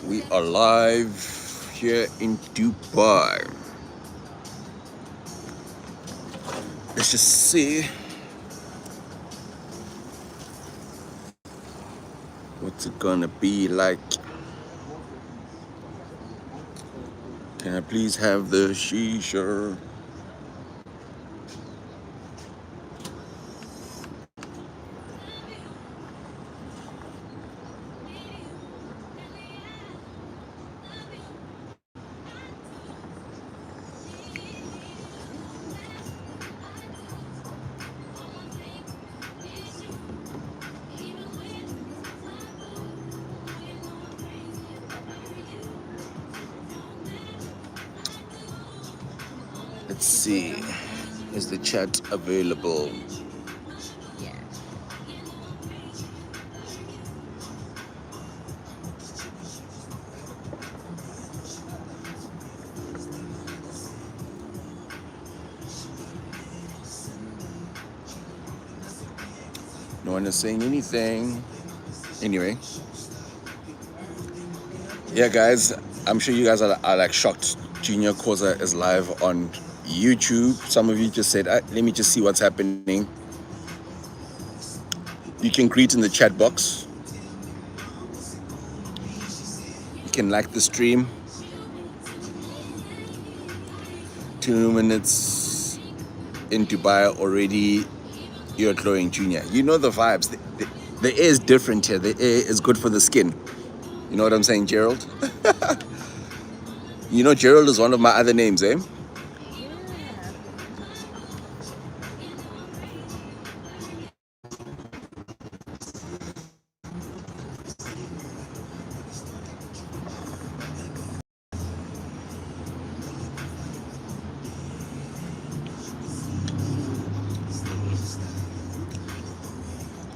We are live here in Dubai. Let's just see what's it gonna be like. Can I please have the shisha? Let's see. Is the chat available? No one is saying anything. Anyway, yeah, guys, I'm sure you guys are like shocked. Junior Khoza is live on YouTube. Some of you just said, let me just see what's happening. You can greet in the chat box. You can like the stream. 2 minutes in Dubai already. You're glowing, Junior. You know the vibes. The air is different here. The air is good for the skin. You know what I'm saying, Gerald? You know Gerald is one of my other names, eh?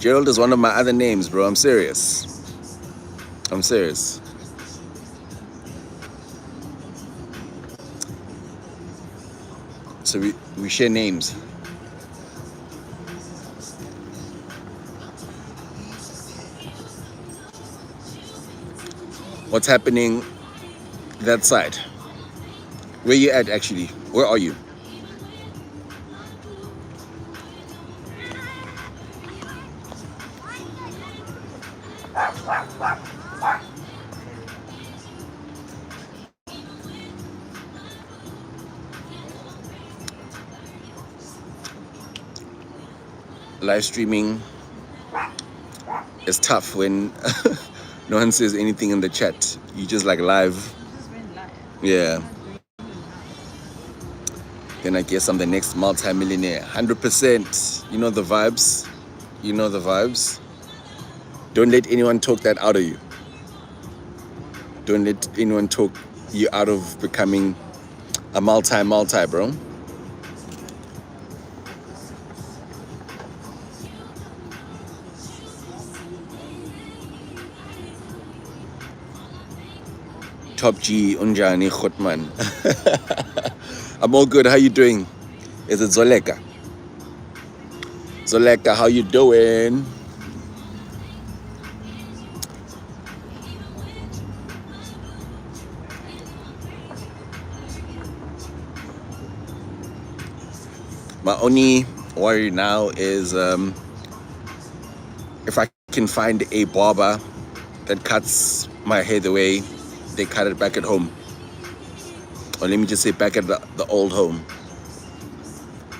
Gerald is one of my other names, bro. I'm serious. I'm serious. So we share names. What's happening that side? Where you at, actually? Where are you? Live streaming is tough when no one says anything in the chat. You just like live. Yeah. Then I guess I'm the next multi-millionaire. 100%. You know the vibes. You know the vibes. Don't let anyone talk that out of you. Don't let anyone talk you out of becoming a multi, bro. Top G, Unjani, Khotman. I'm all good. How you doing? Is it Zoleka? Zoleka, how you doing? My only worry now is if I can find a barber that cuts my hair the way they cut it back at home. Or let me just say back at the old home.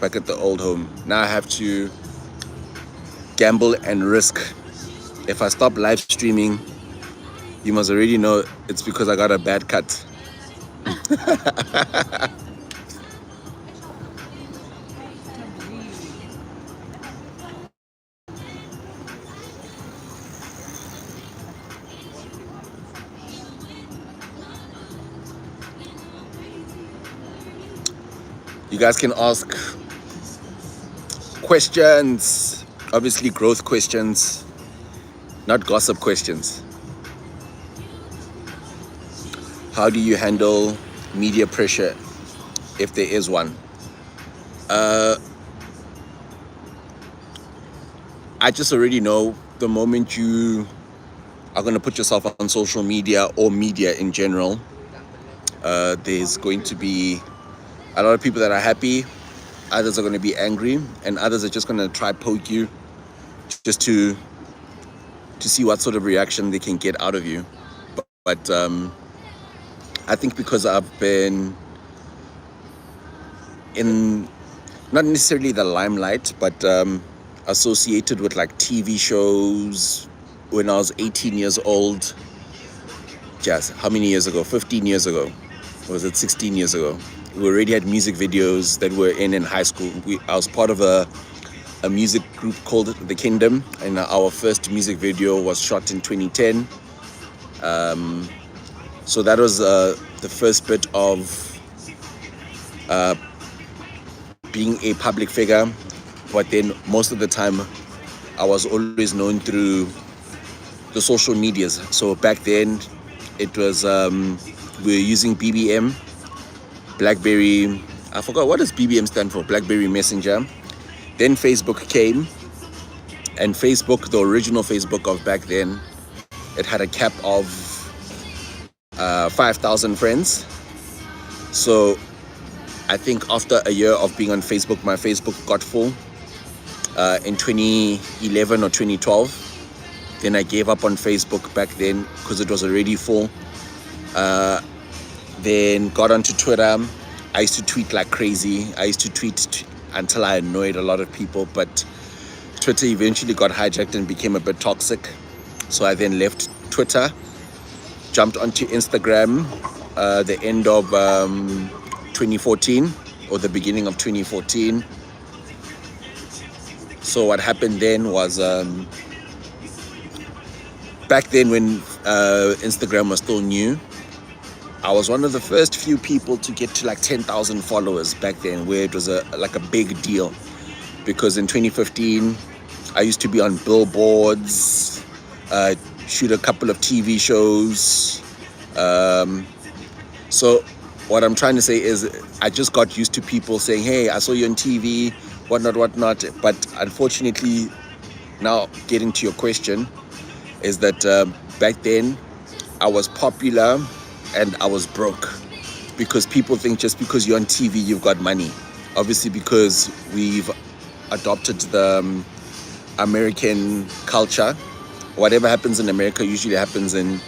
Back at the old home. Now I have to gamble and risk. If I stop live streaming, you must already know it's because I got a bad cut. You guys can ask questions, obviously growth questions, not gossip questions. How do you handle media pressure if there is one? I just already know the moment you are going to put yourself on social media or media in general, there's going to be a lot of people that are happy, others are going to be angry, and others are just going to try poke you just to see what sort of reaction they can get out of you. But I think because I've been in not necessarily the limelight, but associated with like TV shows when I was 18 years old. Just how many years ago? 15 years ago. Or was it 16 years ago? We already had music videos that were in high school. I was part of a music group called The Kingdom, and our first music video was shot in 2010. So that was the first bit of being a public figure. But then most of the time, I was always known through the social medias. So back then, it was we were using BBM, BlackBerry. I forgot, what does BBM stand for? BlackBerry Messenger. Then Facebook came, and Facebook, the original Facebook of back then, it had a cap of 5,000 friends. So I think after a year of being on Facebook, my Facebook got full in 2011 or 2012. Then I gave up on Facebook back then because it was already full. Then got onto Twitter. I used to tweet like crazy. I used to tweet until I annoyed a lot of people, but Twitter eventually got hijacked and became a bit toxic. So I then left Twitter, jumped onto Instagram the end of 2014 or the beginning of 2014. So what happened then was back then when Instagram was still new, I was one of the first few people to get to like 10,000 followers back then, where it was like a big deal. Because in 2015, I used to be on billboards, shoot a couple of TV shows. So what I'm trying to say is I just got used to people saying, hey, I saw you on TV, whatnot. But unfortunately, now getting to your question, is that back then I was popular and I was broke, because people think just because you're on TV you've got money. Obviously, because we've adopted the American culture. Whatever happens in America usually happens in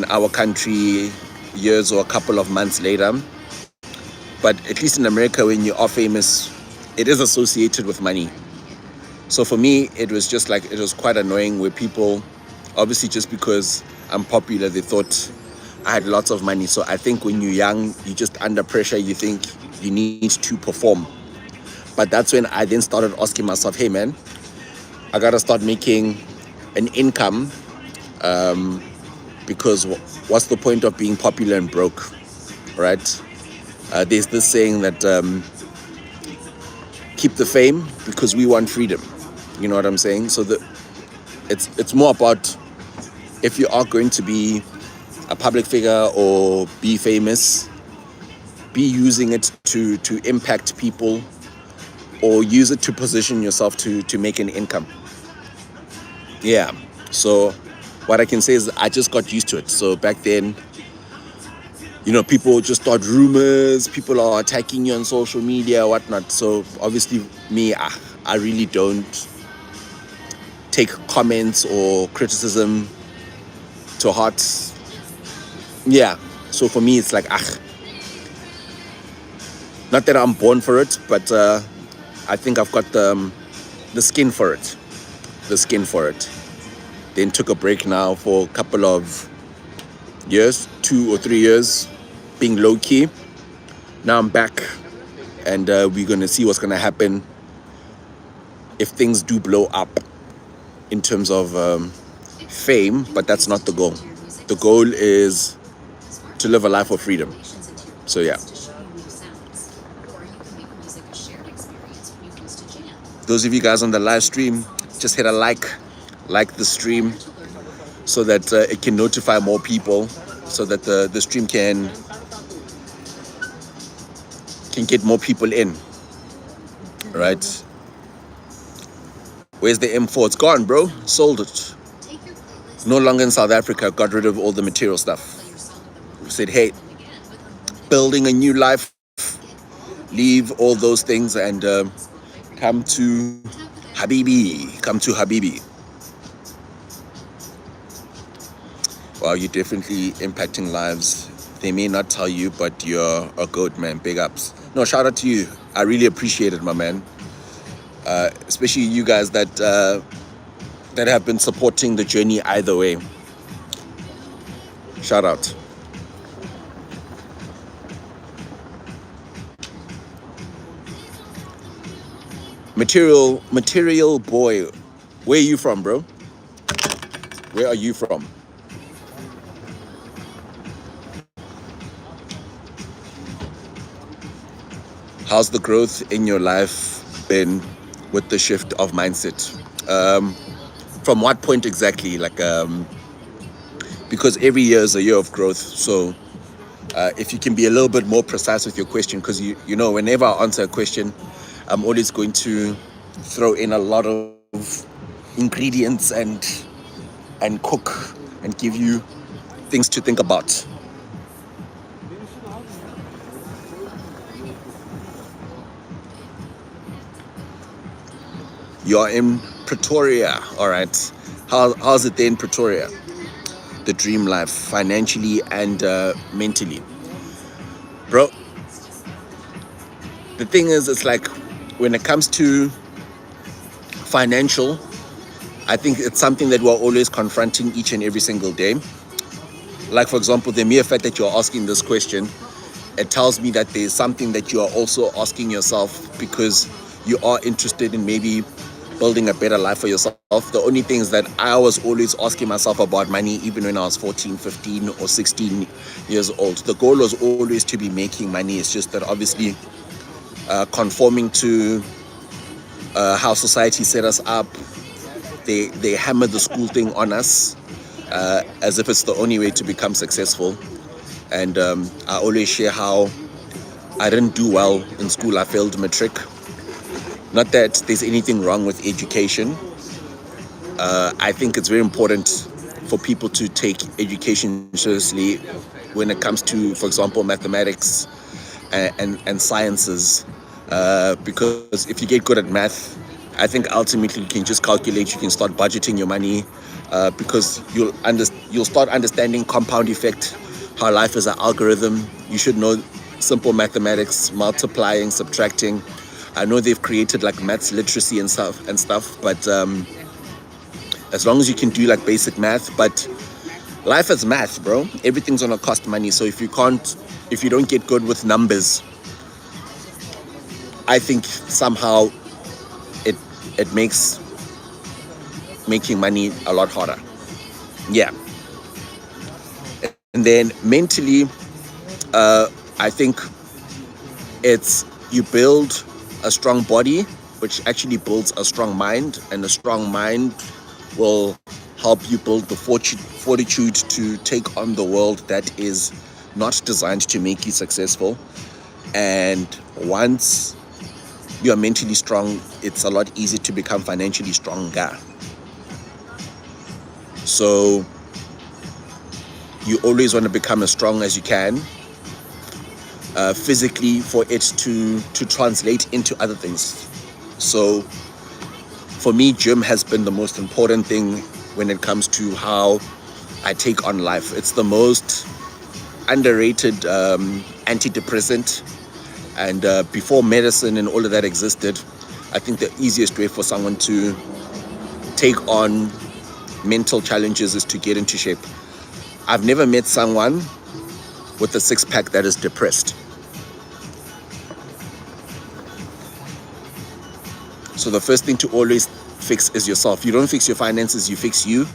our country years or a couple of months later. But at least in America, when you are famous, it is associated with money. So for me, it was just like, it was quite annoying where people, obviously just because I'm popular, they thought I had lots of money. So I think when you're young, you're just under pressure, you think you need to perform. But that's when I then started asking myself, hey man, I gotta start making an income, because what's the point of being popular and broke, right? There's this saying that keep the fame because we want freedom. You know what I'm saying? So it's more about, if you are going to be a public figure or be famous, be using it to impact people, or use it to position yourself to make an income. Yeah. So what I can say is I just got used to it. So back then, you know, people just start rumors, people are attacking you on social media, whatnot. So obviously me, I really don't take comments or criticism to heart. Yeah. So for me, it's like, not that I'm born for it, but I think I've got the skin for it. The skin for it. Then took a break now for a couple of years, 2 or 3 years, being low key. Now I'm back, and we're gonna see what's gonna happen if things do blow up in terms of fame. But that's not the goal. The goal is to live a life of freedom. So yeah. Those of you guys on the live stream, just hit a like the stream, so that it can notify more people, so that the stream can get more people in, right? Where's the M4? It's gone, bro. Sold it. no longer in South Africa, got rid of all the material stuff. Said, hey, building a new life, leave all those things and come to Habibi. Come to Habibi. Wow, you're definitely impacting lives. They may not tell you, but you're a goat, man. Big ups. No, shout out to you. I really appreciate it, my man. Especially you guys that have been supporting the journey either way. Shout out. Material boy. Where are you from, bro? Where are you from? How's the growth in your life been with the shift of mindset? From what point exactly? Because every year is a year of growth. So if you can be a little bit more precise with your question, because you know, whenever I answer a question, I'm always going to throw in a lot of ingredients and cook and give you things to think about. You're in Pretoria, all right. How's it there in Pretoria? The dream life, financially and mentally, bro. The thing is, it's like when it comes to financial, I think it's something that we're always confronting each and every single day. Like, for example, the mere fact that you're asking this question, it tells me that there's something that you are also asking yourself because you are interested in maybe building a better life for yourself. The only thing is that I was always asking myself about money, even when I was 14, 15 or 16 years old. The goal was always to be making money. It's just that obviously conforming to how society set us up, they hammer the school thing on us as if it's the only way to become successful. And I always share how I didn't do well in school. I failed matric. Not that there's anything wrong with education. I think it's very important for people to take education seriously when it comes to, for example, mathematics and sciences. Because if you get good at math, I think ultimately you can just calculate, you can start budgeting your money, because you'll start understanding compound effect, how life is an algorithm. You should know simple mathematics, multiplying, subtracting. I know they've created like maths literacy and stuff, but as long as you can do like basic math. But life is math, bro. Everything's gonna cost money. So if you don't get good with numbers, I think somehow it makes making money a lot harder. Yeah. And then mentally, I think it's you build a strong body, which actually builds a strong mind, and a strong mind will help you build the fortitude to take on the world that is not designed to make you successful. And once you are mentally strong, it's a lot easier to become financially stronger. So you always want to become as strong as you can, physically, for it to translate into other things. So for me, gym has been the most important thing when it comes to how I take on life. It's the most underrated antidepressant. And before medicine and all of that existed, I think the easiest way for someone to take on mental challenges is to get into shape. I've never met someone with a six-pack that is depressed. So the first thing to always fix is yourself. You don't fix your finances, you fix you.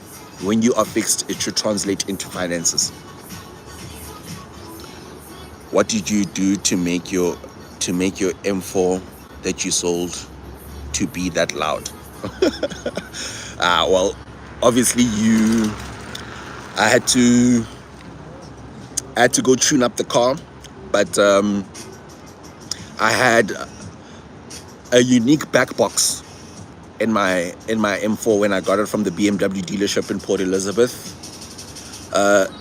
When you are fixed, it should translate into finances. What did you do to make your M4 that you sold to be that loud? Well, obviously I had to go tune up the car, but I had a unique back box, in my M4 when I got it from the BMW dealership in Port Elizabeth.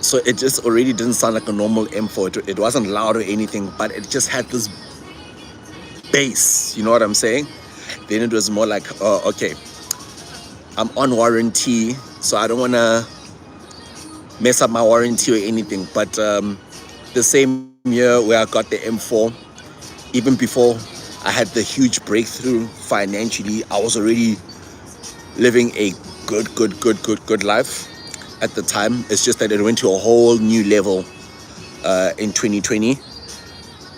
So it just already didn't sound like a normal M4. It wasn't loud or anything, but it just had this bass. You know what I'm saying? Then it was more like, oh, okay, I'm on warranty, so I don't want to mess up my warranty or anything. But the same year where I got the M4, even before I had the huge breakthrough financially, I was already living a good life at the time. It's just that it went to a whole new level in 2020.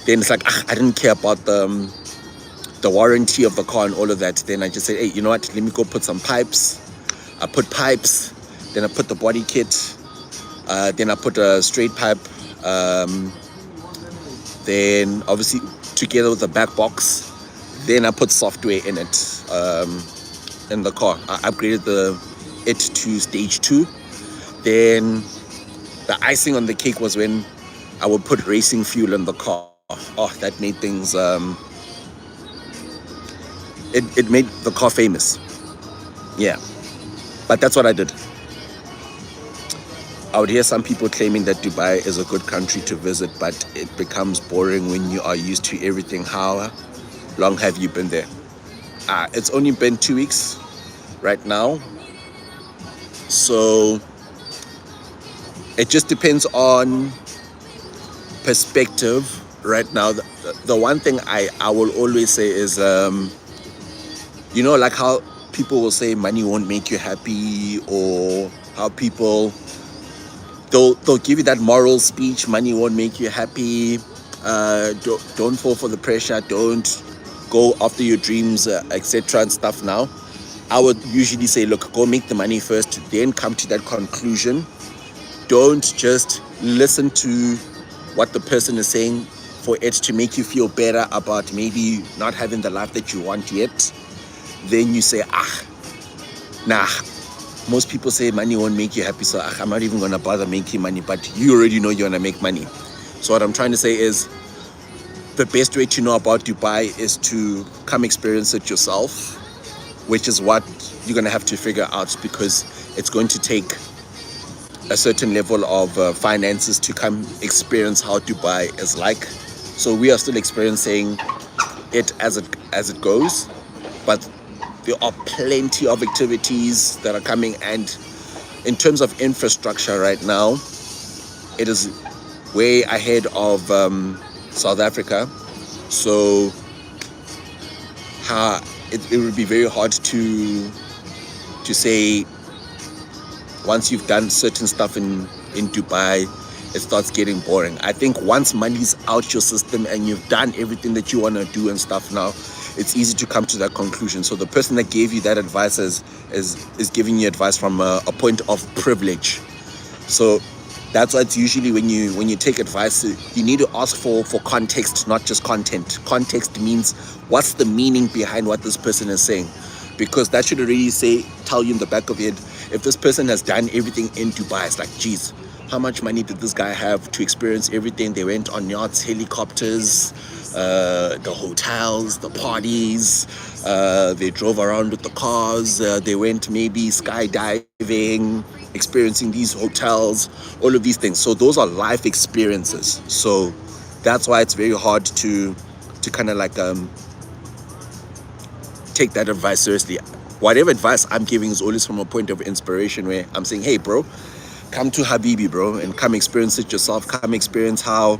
Then it's like, I didn't care about the warranty of the car and all of that. Then I just said, hey, you know what? Let me go put some pipes. I put pipes. Then I put the body kit. Then I put a straight pipe. Then obviously together with the back box. Then I put software in it, in the car. I upgraded it to stage 2. Then the icing on the cake was when I would put racing fuel in the car. Oh, that made things, it made the car famous. Yeah, but that's what I did. I would hear some people claiming that Dubai is a good country to visit, but it becomes boring when you are used to everything. How long have you been there? It's only been 2 weeks right now. So it just depends on perspective right now. The one thing I will always say is, you know, like how people will say money won't make you happy, or how people, they'll give you that moral speech, money won't make you happy, don't fall for the pressure, don't go after your dreams, etc. and stuff. Now I would usually say, look, go make the money first, then come to that conclusion. Don't just listen to what the person is saying for it to make you feel better about maybe not having the life that you want yet. Then you say, nah, most people say money won't make you happy, so I'm not even gonna bother making money. But you already know you're gonna make money. So what I'm trying to say is, the best way to know about Dubai is to come experience it yourself, which is what you're gonna have to figure out, because it's going to take a certain level of finances to come experience how Dubai is like. So we are still experiencing it as it goes, but there are plenty of activities that are coming, and in terms of infrastructure right now, it is way ahead of South Africa. So it would be very hard to say once you've done certain stuff in Dubai, it starts getting boring. I think once money's out your system and you've done everything that you want to do and stuff now, it's easy to come to that conclusion. So the person that gave you that advice is giving you advice from a point of privilege. So that's why it's usually when you take advice, you need to ask for context, not just content. Context means what's the meaning behind what this person is saying, because that should already tell you in the back of your head, if this person has done everything in Dubai, it's like, geez, how much money did this guy have to experience everything? They went on yachts, helicopters, the hotels, the parties, they drove around with the cars, they went maybe skydiving, experiencing these hotels, all of these things. So those are life experiences. So that's why it's very hard to kind of like take that advice seriously. Whatever advice I'm giving is always from a point of inspiration, where I'm saying, hey bro, come to Habibi, bro, and come experience it yourself. Come experience how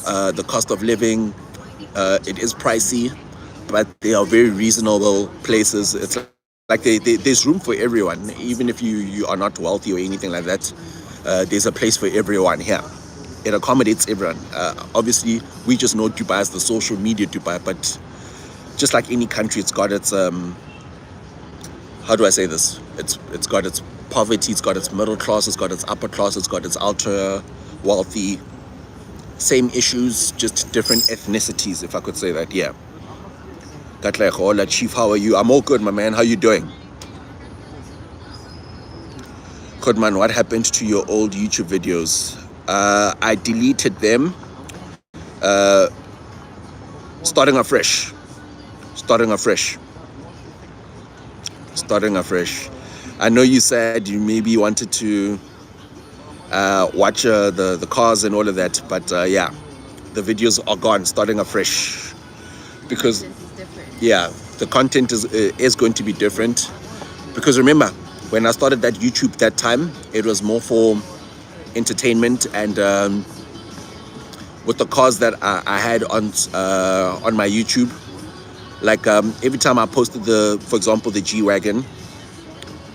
the cost of living, it is pricey, but they are very reasonable places. It's like there's room for everyone. Even if you are not wealthy or anything like that, there's a place for everyone here. It accommodates everyone. Obviously, we just know Dubai as the social media Dubai, but just like any country, it's got its how do I say this? It's got its poverty, it's got its middle class, it's got its upper class, it's got its ultra wealthy. Same issues, just different ethnicities, if I could say that. Yeah. Katlego, Chief, how are you? I'm all good, my man. How you doing? Good man, what happened to your old YouTube videos? I deleted them. Starting afresh. starting afresh. I know you said you maybe wanted to watch the cars and all of that, but yeah, the videos are gone, starting afresh, because yeah, the content is going to be different. Because remember, when I started that YouTube that time, it was more for entertainment, and with the cars that I had on my YouTube, like every time I posted for example, the G-Wagon,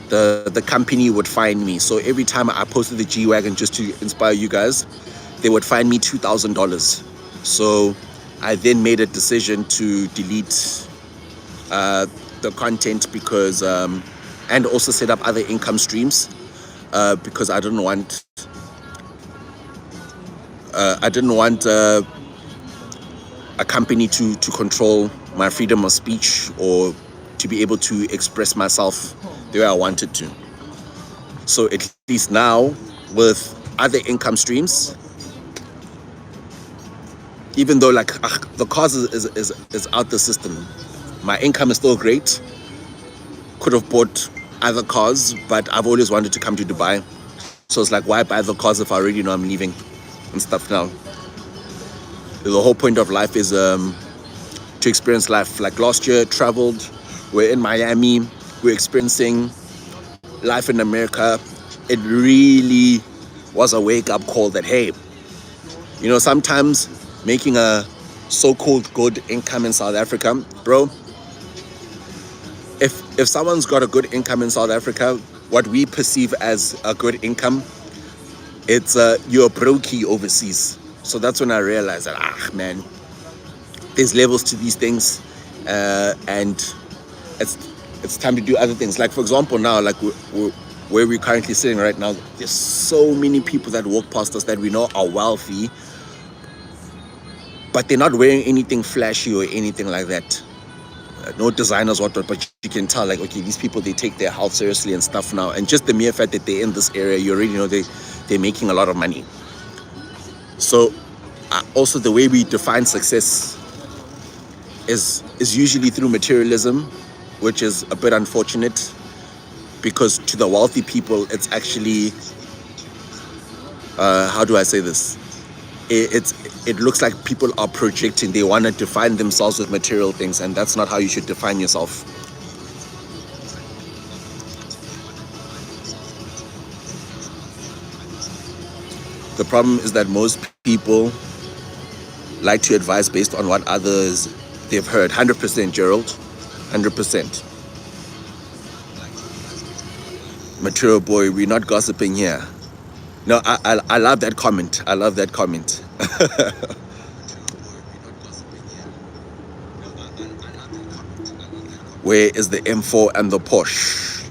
the company would fine me. So every time I posted the G-Wagon, just to inspire you guys, they would fine me $2,000. So I then made a decision to delete the content, because and also set up other income streams, because I didn't want a company to control my freedom of speech, or to be able to express myself the way I wanted to. So at least now, with other income streams, even though like the cause is out the system, my income is still great. Could have bought other cars, but I've always wanted to come to Dubai. So it's like, why buy the cars if I already know I'm leaving and stuff now? The whole point of life is to experience life. Like last year, traveled, we're in Miami, we're experiencing life in America. It really was a wake-up call that, hey, you know, sometimes making a so-called good income in South Africa, bro, if someone's got a good income in South Africa, what we perceive as a good income, it's you're brokey overseas. So that's when I realized that, man, there's levels to these things, and it's time to do other things. Like for example, now, like where we're currently sitting right now, there's so many people that walk past us that we know are wealthy, but they're not wearing anything flashy or anything like that. No designers, whatnot, but you can tell, like, okay, these people, they take their health seriously and stuff now. And just the mere fact that they're in this area, you already know they're making a lot of money. So also the way we define success is usually through materialism, which is a bit unfortunate, because to the wealthy people, it's actually, how do I say this? It looks like people are projecting. They want to define themselves with material things, and that's not how you should define yourself. The problem is that most people like to advise based on what others they've heard. 100%, Gerald. 100%. Material boy, we're not gossiping here. No, I love that comment. I love that comment. Where is the M4 and the Porsche?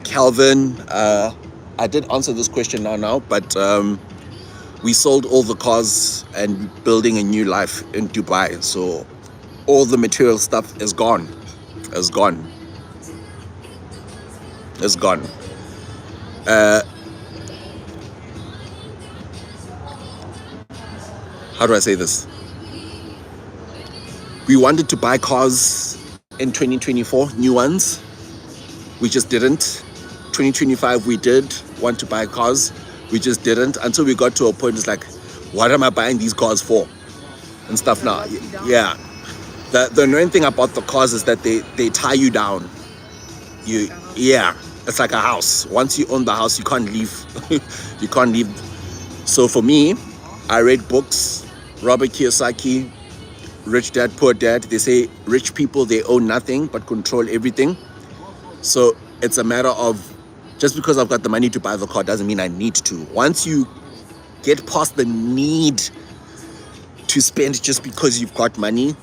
Calvin, I did answer this question now, but we sold all the cars and building a new life in Dubai. So all the material stuff is gone. It's gone. It's gone. How do I say this? We wanted to buy cars in 2024, new ones. We just didn't. 2025, we did want to buy cars. We just didn't, until we got to a point. It's like, what am I buying these cars for? And stuff now. Yeah. The annoying thing about the cars is that they tie you down. Yeah. It's like a house. Once you own the house, you can't leave. You can't leave. So for me, I read books. Robert Kiyosaki, Rich Dad, Poor Dad. They say rich people, they own nothing but control everything. So it's a matter of, just because I've got the money to buy the car doesn't mean I need to. Once you get past the need to spend just because you've got money,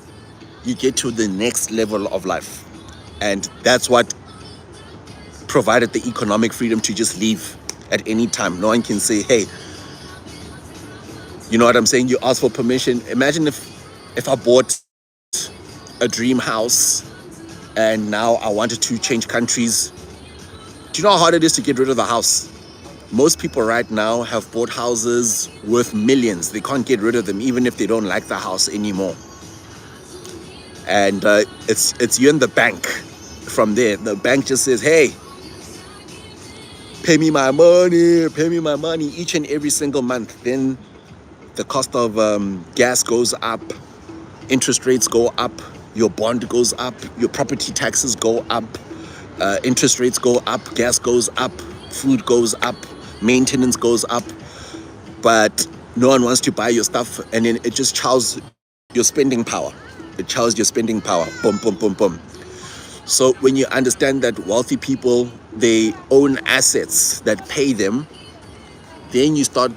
you get to the next level of life. And that's what provided the economic freedom to just leave at any time. No one can say, hey, you know what I'm saying? You ask for permission. Imagine if I bought a dream house and now I wanted to change countries. Do you know how hard it is to get rid of the house? Most people right now have bought houses worth millions. They can't get rid of them, even if they don't like the house anymore. And it's you in the bank. from there. The bank just says, hey, pay me my money each and every single month. Then the cost of gas goes up, interest rates go up, your bond goes up, your property taxes go up, interest rates go up, gas goes up, food goes up, maintenance goes up, but no one wants to buy your stuff, and then it just chows your spending power. It chows your spending power. Boom, boom, boom, boom. So when you understand that wealthy people, they own assets that pay them, then you start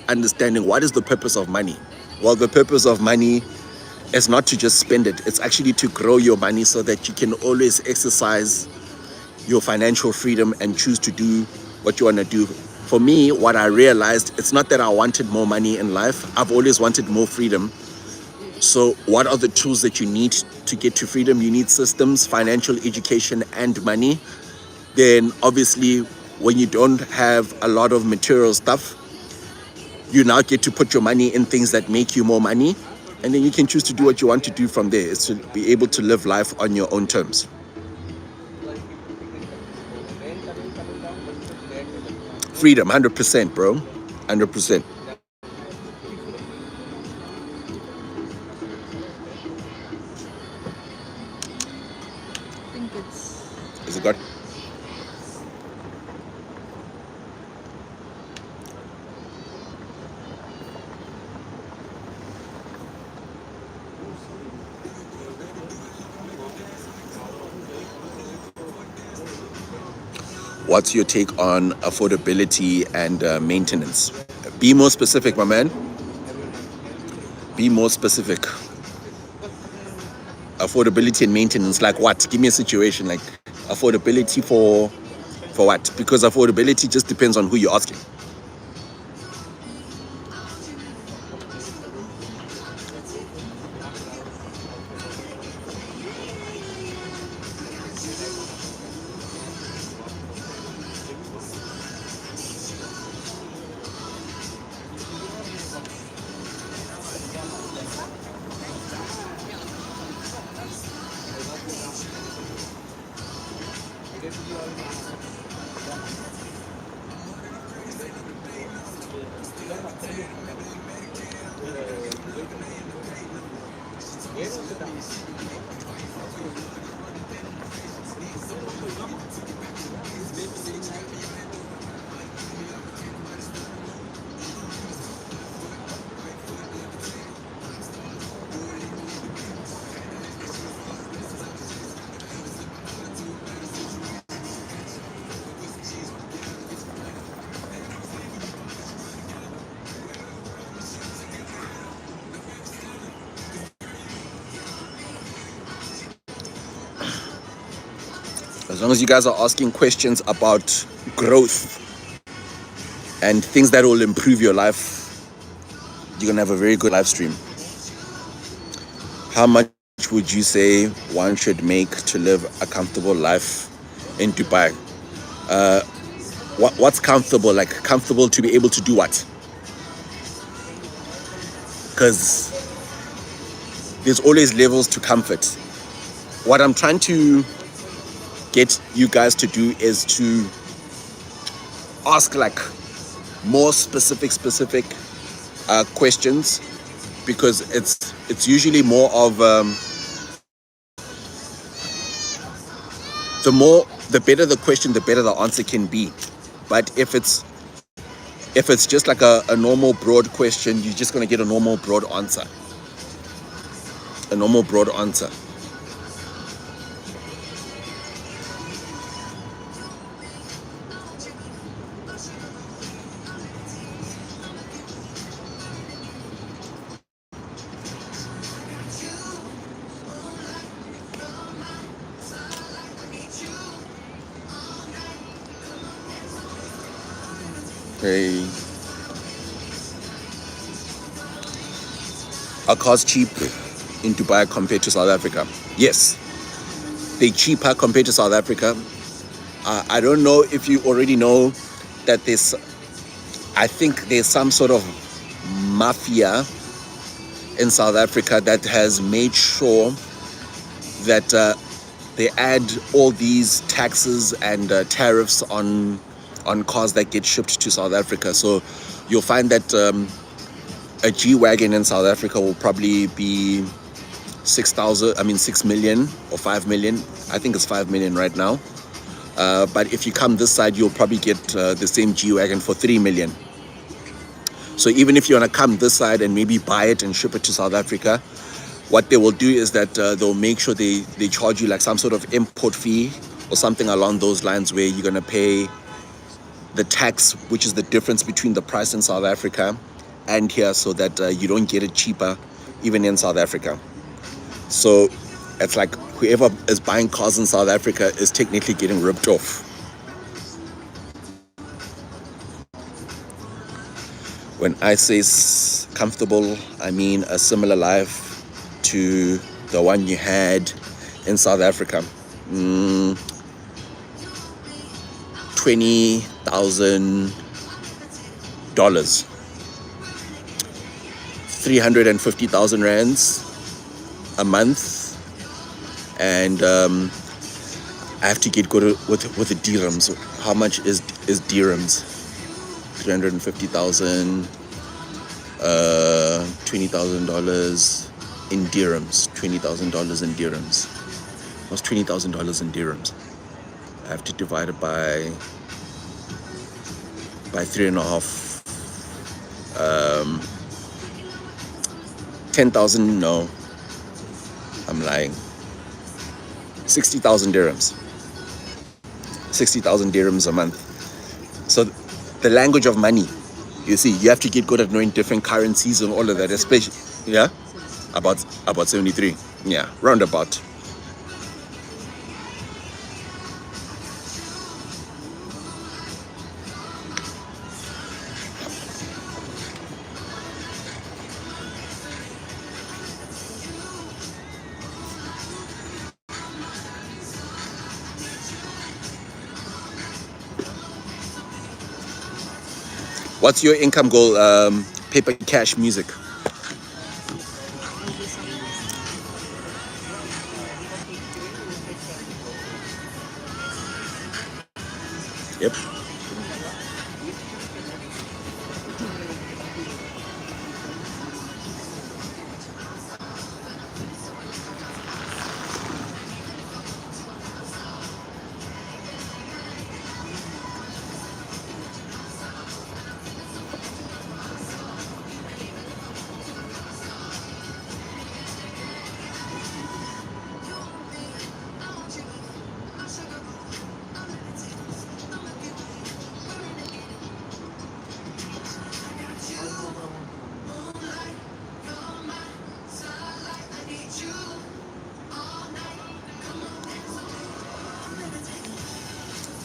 understanding what is the purpose of money. Well, the purpose of money is not to just spend it. It's actually to grow your money so that you can always exercise your financial freedom and choose to do what you want to do. For me, what I realized, it's not that I wanted more money in life. I've always wanted more freedom. So what are the tools that you need to get to freedom? You need systems, financial education, and money. Then obviously, when you don't have a lot of material stuff, you now get to put your money in things that make you more money. And then you can choose to do what you want to do from there. It's to be able to live life on your own terms. Freedom, 100%, bro. 100%. Is it good? What's your take on affordability and maintenance? Be more specific, my man. Be more specific. Affordability and maintenance, like what? Give me a situation, like affordability for what? Because affordability just depends on who you're asking. As long as you guys are asking questions about growth and things that will improve your life, you're gonna have a very good live stream. How much would you say one should make to live a comfortable life in Dubai? What's comfortable? Like comfortable to be able to do what? Because there's always levels to comfort. What I'm trying to get you guys to do is to ask like more specific questions, because it's usually more of the better the question, the better the answer can be. But if it's just like a normal broad question, you're just gonna get a normal broad answer. A normal broad answer. Okay. Are cars cheap in Dubai compared to South Africa? Yes, they're cheaper compared to South Africa. I don't know if you already know that I think there's some sort of mafia in South Africa that has made sure that they add all these taxes and tariffs on cars that get shipped to South Africa. So you'll find that a G-Wagon in South Africa will probably be 6 million or 5 million. I think it's 5 million right now. But if you come this side, you'll probably get the same G-Wagon for 3 million. So even if you want to come this side and maybe buy it and ship it to South Africa, what they will do is that they'll make sure they charge you like some sort of import fee or something along those lines, where you're going to pay the tax, which is the difference between the price in South Africa and here, so that you don't get it cheaper even in South Africa. So it's like whoever is buying cars in South Africa is technically getting ripped off. When I say comfortable, I mean a similar life to the one you had in South Africa. $20,000, 350,000 rands a month, and I have to get good with the dirhams. How much is dirhams? 350,000, $20,000 in dirhams. $20,000 in dirhams. What's $20,000 in dirhams? I have to divide it by 3.5. 10,000. No, I'm lying. 60,000 dirhams. 60,000 dirhams a month. So the language of money, you see, you have to get good at knowing different currencies and all of that, especially, yeah, about 73, yeah, roundabout. What's your income goal, Paper Cash Music? Yep.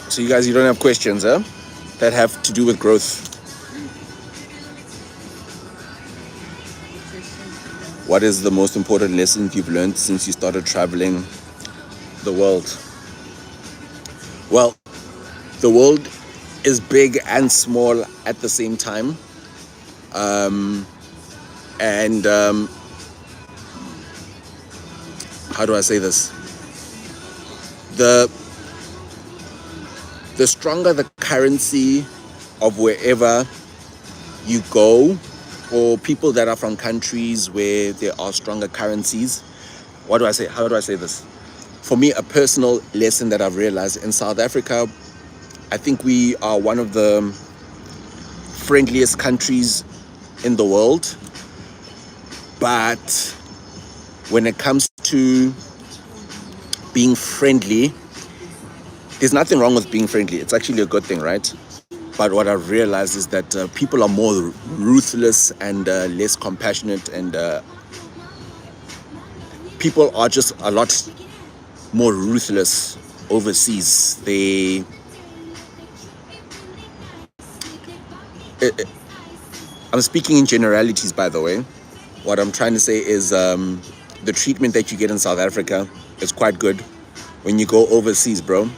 So you guys, you don't have questions, huh? That have to do with growth. What is the most important lesson you've learned since you started traveling the world? Well, the world is big and small at the same time. How do I say this? The stronger the currency of wherever you go, or people that are from countries where there are stronger currencies. What do I say? How do I say this? For me, a personal lesson that I've realized in South Africa, I think we are one of the friendliest countries in the world. But when it comes to being friendly, there's nothing wrong with being friendly. It's actually a good thing, right? But what I've realized is that people are more ruthless and less compassionate, and people are just a lot more ruthless overseas. I'm speaking in generalities, by the way. What I'm trying to say is the treatment that you get in South Africa is quite good. When you go overseas, bro,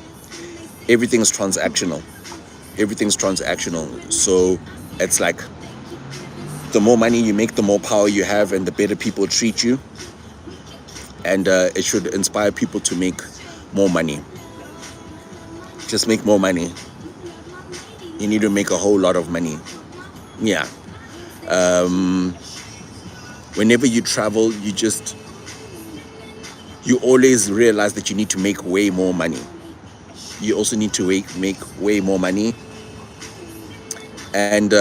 everything's transactional. Everything's transactional. So it's like the more money you make, the more power you have, and the better people treat you. And it should inspire people to make more money. Just make more money. You need to make a whole lot of money. Yeah. Whenever you travel, you always realize that you need to make way more money. You also need to make way more money. And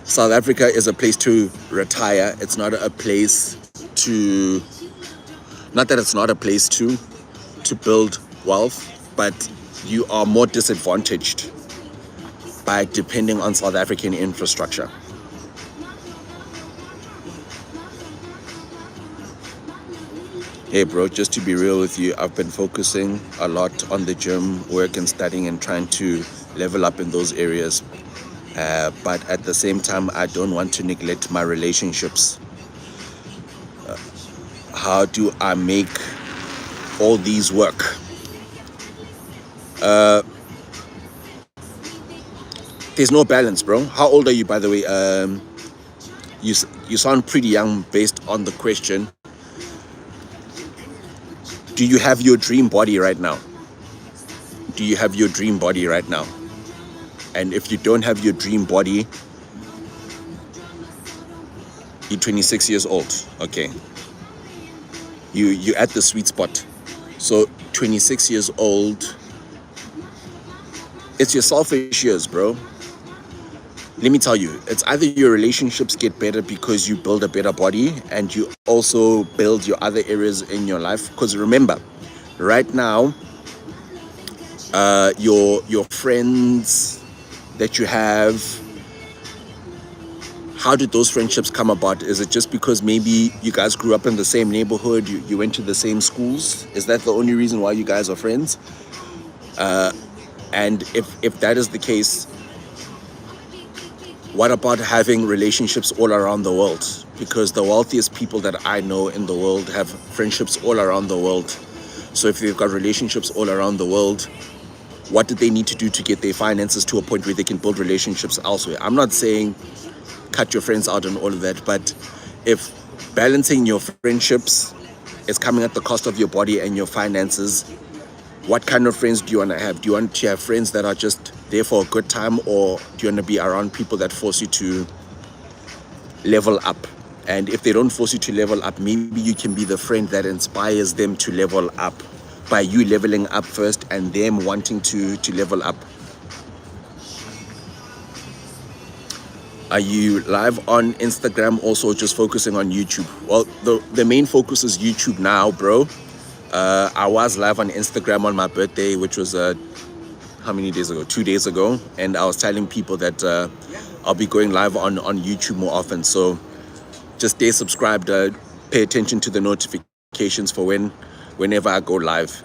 South Africa is a place to retire. It's not a place to, not that it's not a place to build wealth, but you are more disadvantaged by depending on South African infrastructure. Hey bro, just to be real with you, I've been focusing a lot on the gym, work and studying and trying to level up in those areas. But at the same time, I don't want to neglect my relationships. How do I make all these work? There's no balance, bro. How old are you, by the way? You sound pretty young based on the question. Do you have your dream body right now? Do you have your dream body right now? And if you don't have your dream body, you're 26 years old. Okay. You're at the sweet spot. So 26 years old, it's your selfish years, bro. Let me tell you, it's either your relationships get better because you build a better body and you also build your other areas in your life. Because remember, right now, your friends that you have, how did those friendships come about? Is it just because maybe you guys grew up in the same neighborhood, you went to the same schools? Is that the only reason why you guys are friends? And if that is the case, what about having relationships all around the world? Because the wealthiest people that I know in the world have friendships all around the world. So if they've got relationships all around the world, what did they need to do to get their finances to a point where they can build relationships elsewhere? I'm not saying cut your friends out and all of that, but if balancing your friendships is coming at the cost of your body and your finances, what kind of friends do you want to have? Do you want to have friends that are just there for a good time, or do you want to be around people that force you to level up? And if they don't force you to level up, maybe you can be the friend that inspires them to level up by you leveling up first and them wanting to level up. Are you live on Instagram, also just focusing on YouTube? Well, the main focus is YouTube now, bro. I was live on Instagram on my birthday, which was how many days ago? 2 days ago. And I was telling people that I'll be going live on YouTube more often. So just stay subscribed, pay attention to the notifications for whenever I go live.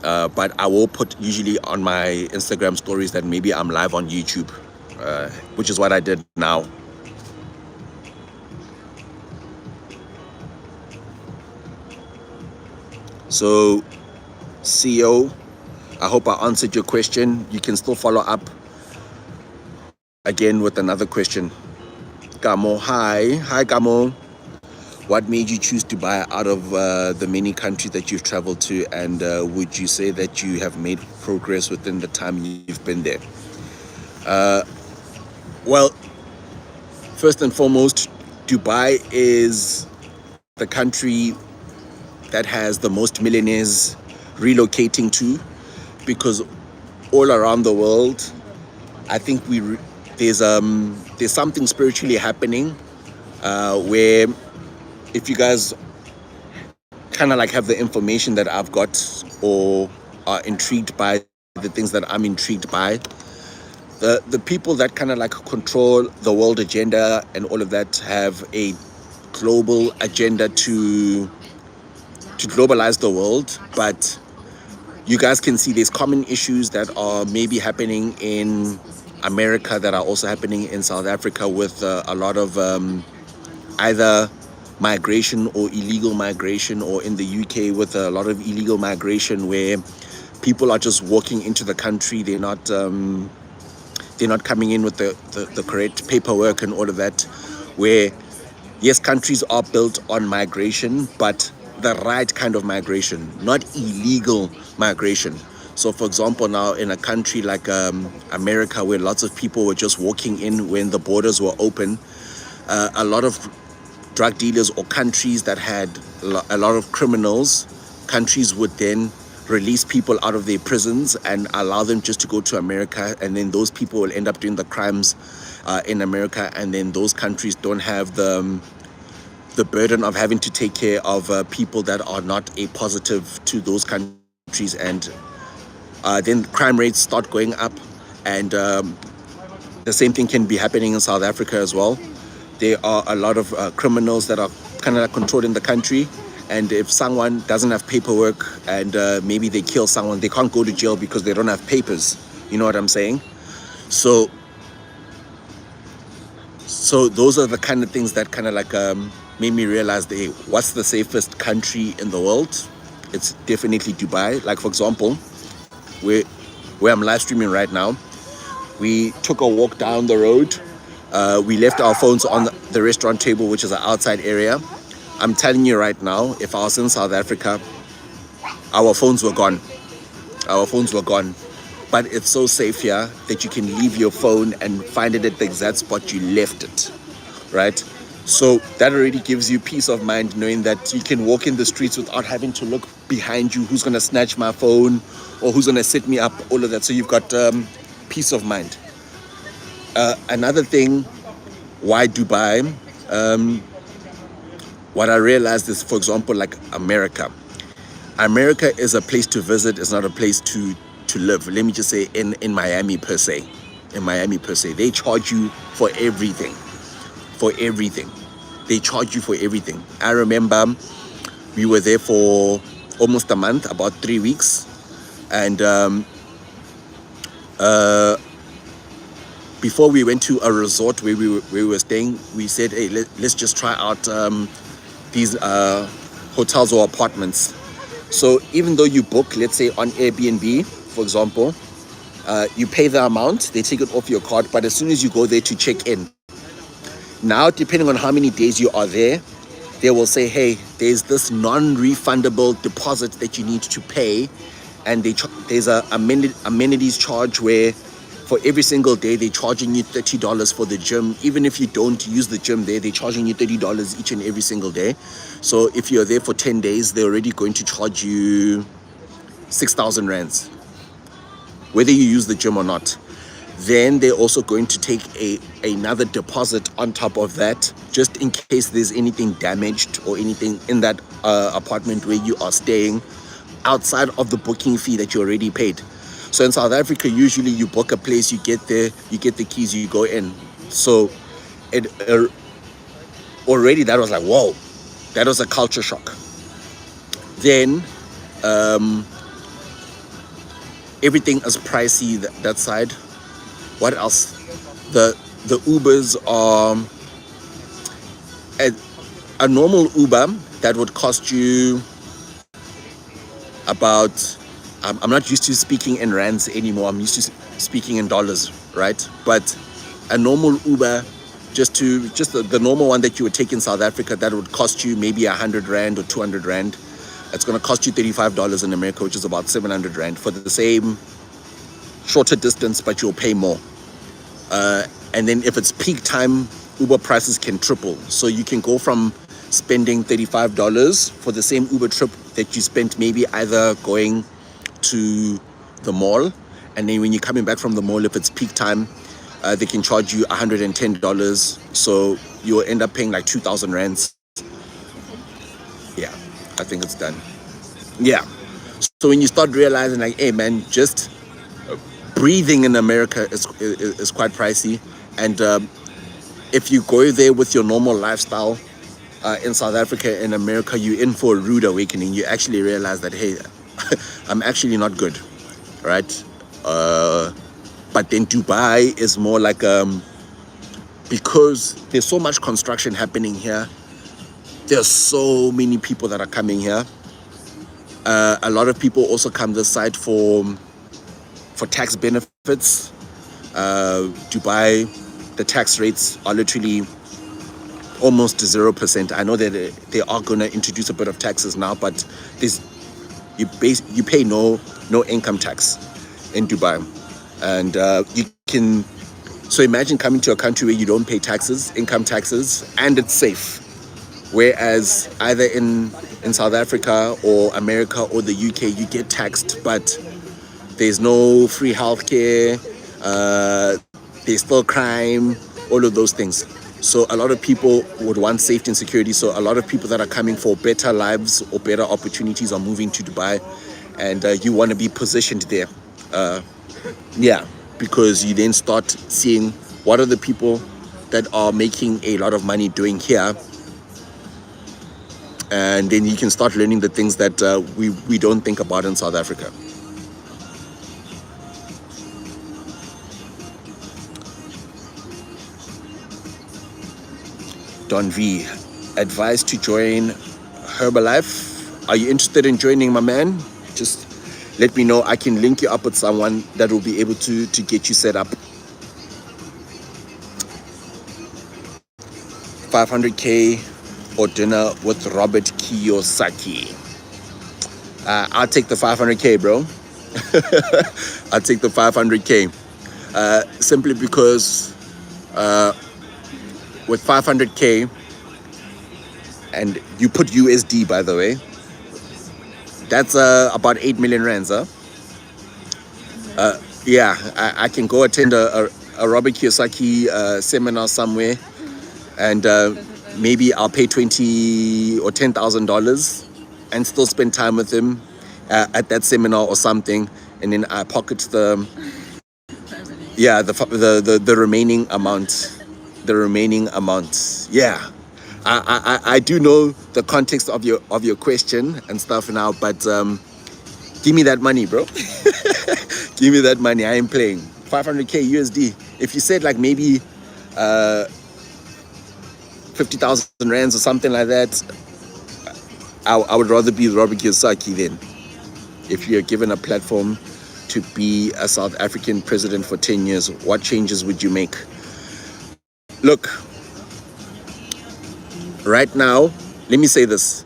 But I will put usually on my Instagram stories that maybe I'm live on YouTube, which is what I did now. So, CEO, I hope I answered your question. You can still follow up again with another question. Gamo, hi Gamo. What made you choose Dubai out of the many countries that you've traveled to, and would you say that you have made progress within the time you've been there? Well, first and foremost, Dubai is the country that has the most millionaires relocating to, because all around the world, I think there's something spiritually happening where if you guys kind of like have the information that I've got or are intrigued by the things that I'm intrigued by, the people that kind of like control the world agenda and all of that have a global agenda to globalize the world. But you guys can see there's common issues that are maybe happening in America that are also happening in South Africa with a lot of either migration or illegal migration, or in the UK with a lot of illegal migration where people are just walking into the country. They're not coming in with the correct paperwork and all of that, where yes, countries are built on migration, but the right kind of migration, not illegal migration. So for example, now in a country like America, where lots of people were just walking in when the borders were open, a lot of drug dealers or countries that had a lot of criminals, countries would then release people out of their prisons and allow them just to go to America, and then those people will end up doing the crimes in America, and then those countries don't have the burden of having to take care of people that are not a positive to those countries, and then crime rates start going up, and the same thing can be happening in South Africa as well. There are a lot of criminals that are kind of like controlling the country, and if someone doesn't have paperwork and maybe they kill someone, they can't go to jail because they don't have papers. You know what I'm saying? So those are the kind of things that kind of like made me realize that, hey, what's the safest country in the world? It's definitely Dubai. Like for example, where I'm live streaming right now, we took a walk down the road. We left our phones on the restaurant table, which is an outside area. I'm telling you right now, if I was in South Africa, our phones were gone. Our phones were gone. But it's so safe here that you can leave your phone and find it at the exact spot you left it, right? So that already gives you peace of mind, knowing that you can walk in the streets without having to look behind you, who's gonna snatch my phone or who's gonna set me up, all of that. So you've got peace of mind. Another thing, why Dubai? What I realized is, for example, like America. America is a place to visit, it's not a place to live. Let me just say in Miami per se. In Miami per se. They charge you for everything. For everything. They charge you for everything. I remember we were there for almost a month, about 3 weeks. And before we went to a resort where we were staying, we said, hey, let's just try out these hotels or apartments. So even though you book, let's say on Airbnb, for example, you pay the amount, they take it off your card, but as soon as you go there to check in, now depending on how many days you are there, they will say, hey, there's this non-refundable deposit that you need to pay, and there's a amenities charge where for every single day they're charging you $30 for the gym. Even if you don't use the gym there, they're charging you $30 each and every single day. So if you're there for 10 days, they're already going to charge you 6,000 rands, whether you use the gym or not. Then they're also going to take another deposit on top of that, just in case there's anything damaged or anything in that apartment where you are staying outside of the booking fee that you already paid. So in South Africa, usually you book a place, you get there, you get the keys, you go in. So it already that was like, whoa, that was a culture shock. Then everything is pricey that side. What else? The Ubers are a normal Uber that would cost you about, I'm not used to speaking in rands anymore, I'm used to speaking in dollars, right? But a normal Uber, just the normal one that you would take in South Africa, that would cost you maybe 100 rand or 200 rand. It's going to cost you $35 in America, which is about 700 rand for the same shorter distance, but you'll pay more. And then if it's peak time, Uber prices can triple. So you can go from spending $35 for the same Uber trip that you spent maybe either going to the mall, and then when you're coming back from the mall, if it's peak time, they can charge you $110. So you'll end up paying like 2,000 rands. Yeah, I think it's done. Yeah. So when you start realizing like, hey man, just breathing in America is quite pricey. And if you go there with your normal lifestyle in South Africa, in America, you're in for a rude awakening. You actually realize that, hey, I'm actually not good, right? But then Dubai is more like, because there's so much construction happening here, there's so many people that are coming here. A lot of people also come this side for tax benefits. Dubai, the tax rates are literally almost 0%. I know that they are going to introduce a bit of taxes now, but there's you pay no income tax in Dubai, and you can. So imagine coming to a country where you don't pay taxes, income taxes, and it's safe. Whereas either in South Africa or America or the UK, you get taxed, but there's no free healthcare. There's still crime, all of those things. So a lot of people would want safety and security. So a lot of people that are coming for better lives or better opportunities are moving to Dubai, and you want to be positioned there. Yeah, because you then start seeing what are the people that are making a lot of money doing here, and then you can start learning the things that we don't think about in South Africa. Don V, advice to join Herbalife. Are you interested in joining, my man? Just let me know. I can link you up with someone that will be able to get you set up. 500K or dinner with Robert Kiyosaki. I'll take the 500K, bro. I'll take the 500K. Simply because with 500K, and you put USD, by the way, that's about 8 million rands, huh? Yeah, I can go attend a Robert Kiyosaki seminar somewhere, and maybe I'll pay $20,000 or $10,000 and still spend time with him at that seminar or something, and then I pocket the remaining amount. The remaining amount. Yeah, I do know the context of your question and stuff now, but give me that money, bro. Give me that money. I ain't playing. 500K USD. If you said like maybe 50,000 rands or something like that, I would rather be Robert Kiyosaki then. If you're given a platform to be a South African president for 10 years, what changes would you make? Look, right now, let me say this.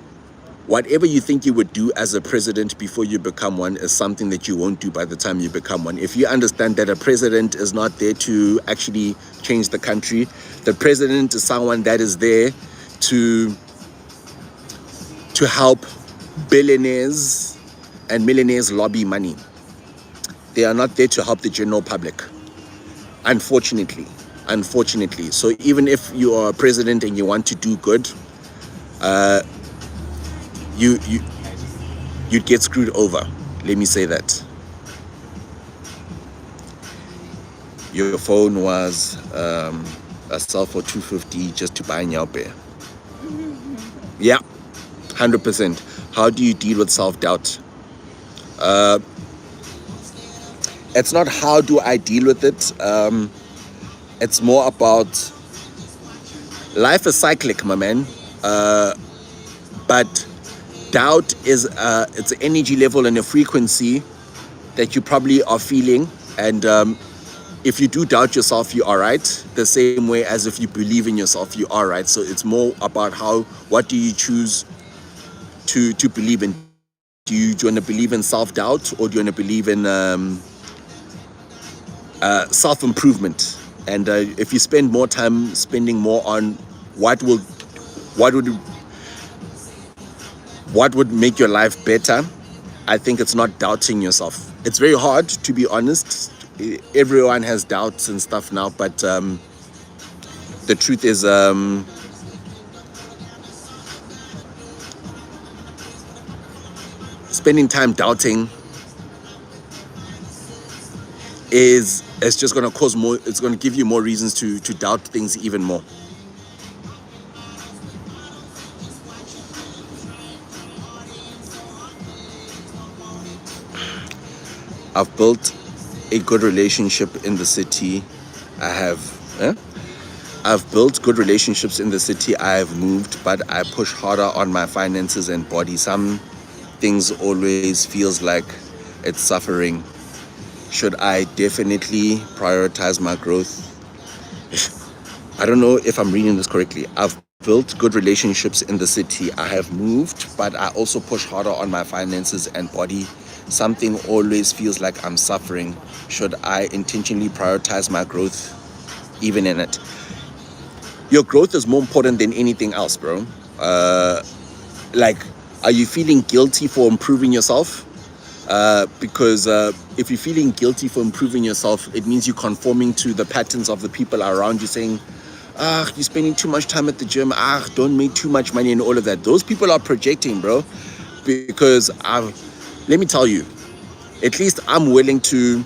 Whatever you think you would do as a president before you become one is something that you won't do by the time you become one. If you understand that a president is not there to actually change the country, the president is someone that is there to help billionaires and millionaires lobby money. They are not there to help the general public, unfortunately. So even if you are a president and you want to do good, you'd get screwed over. Let me say that. Your phone was a sell for $250 just to buy Nyaupe. Yeah, 100%. How do you deal with self-doubt? It's not how do I deal with it. It's more about life is cyclic, my man. But doubt is it's an energy level and a frequency that you probably are feeling, and if you do doubt yourself, you are right, the same way as if you believe in yourself, you are right. So it's more about what do you choose to believe in. Do you want to believe in self-doubt, or do you want to believe in self-improvement? And if you spend more time spending more on what would make your life better, I think it's not doubting yourself. It's very hard, to be honest. Everyone has doubts and stuff now, but the truth is spending time doubting it's just going to cause more, it's going to give you more reasons to doubt things even more. I've built a good relationship in the city. I've built good relationships in the city I have moved, but I push harder on my finances and body. Some things always feels like it's suffering. Should I definitely prioritize my growth? I don't know if I'm reading this correctly. I've built good relationships in the city. I have moved, but I also push harder on my finances and body. Something always feels like I'm suffering. Should I intentionally prioritize my growth even in it? Your growth is more important than anything else, bro. Like, are you feeling guilty for improving yourself? Because if you're feeling guilty for improving yourself, it means you're conforming to the patterns of the people around you, saying, you're spending too much time at the gym, don't make too much money and all of that. Those people are projecting, bro. Because let me tell you, at least I'm willing to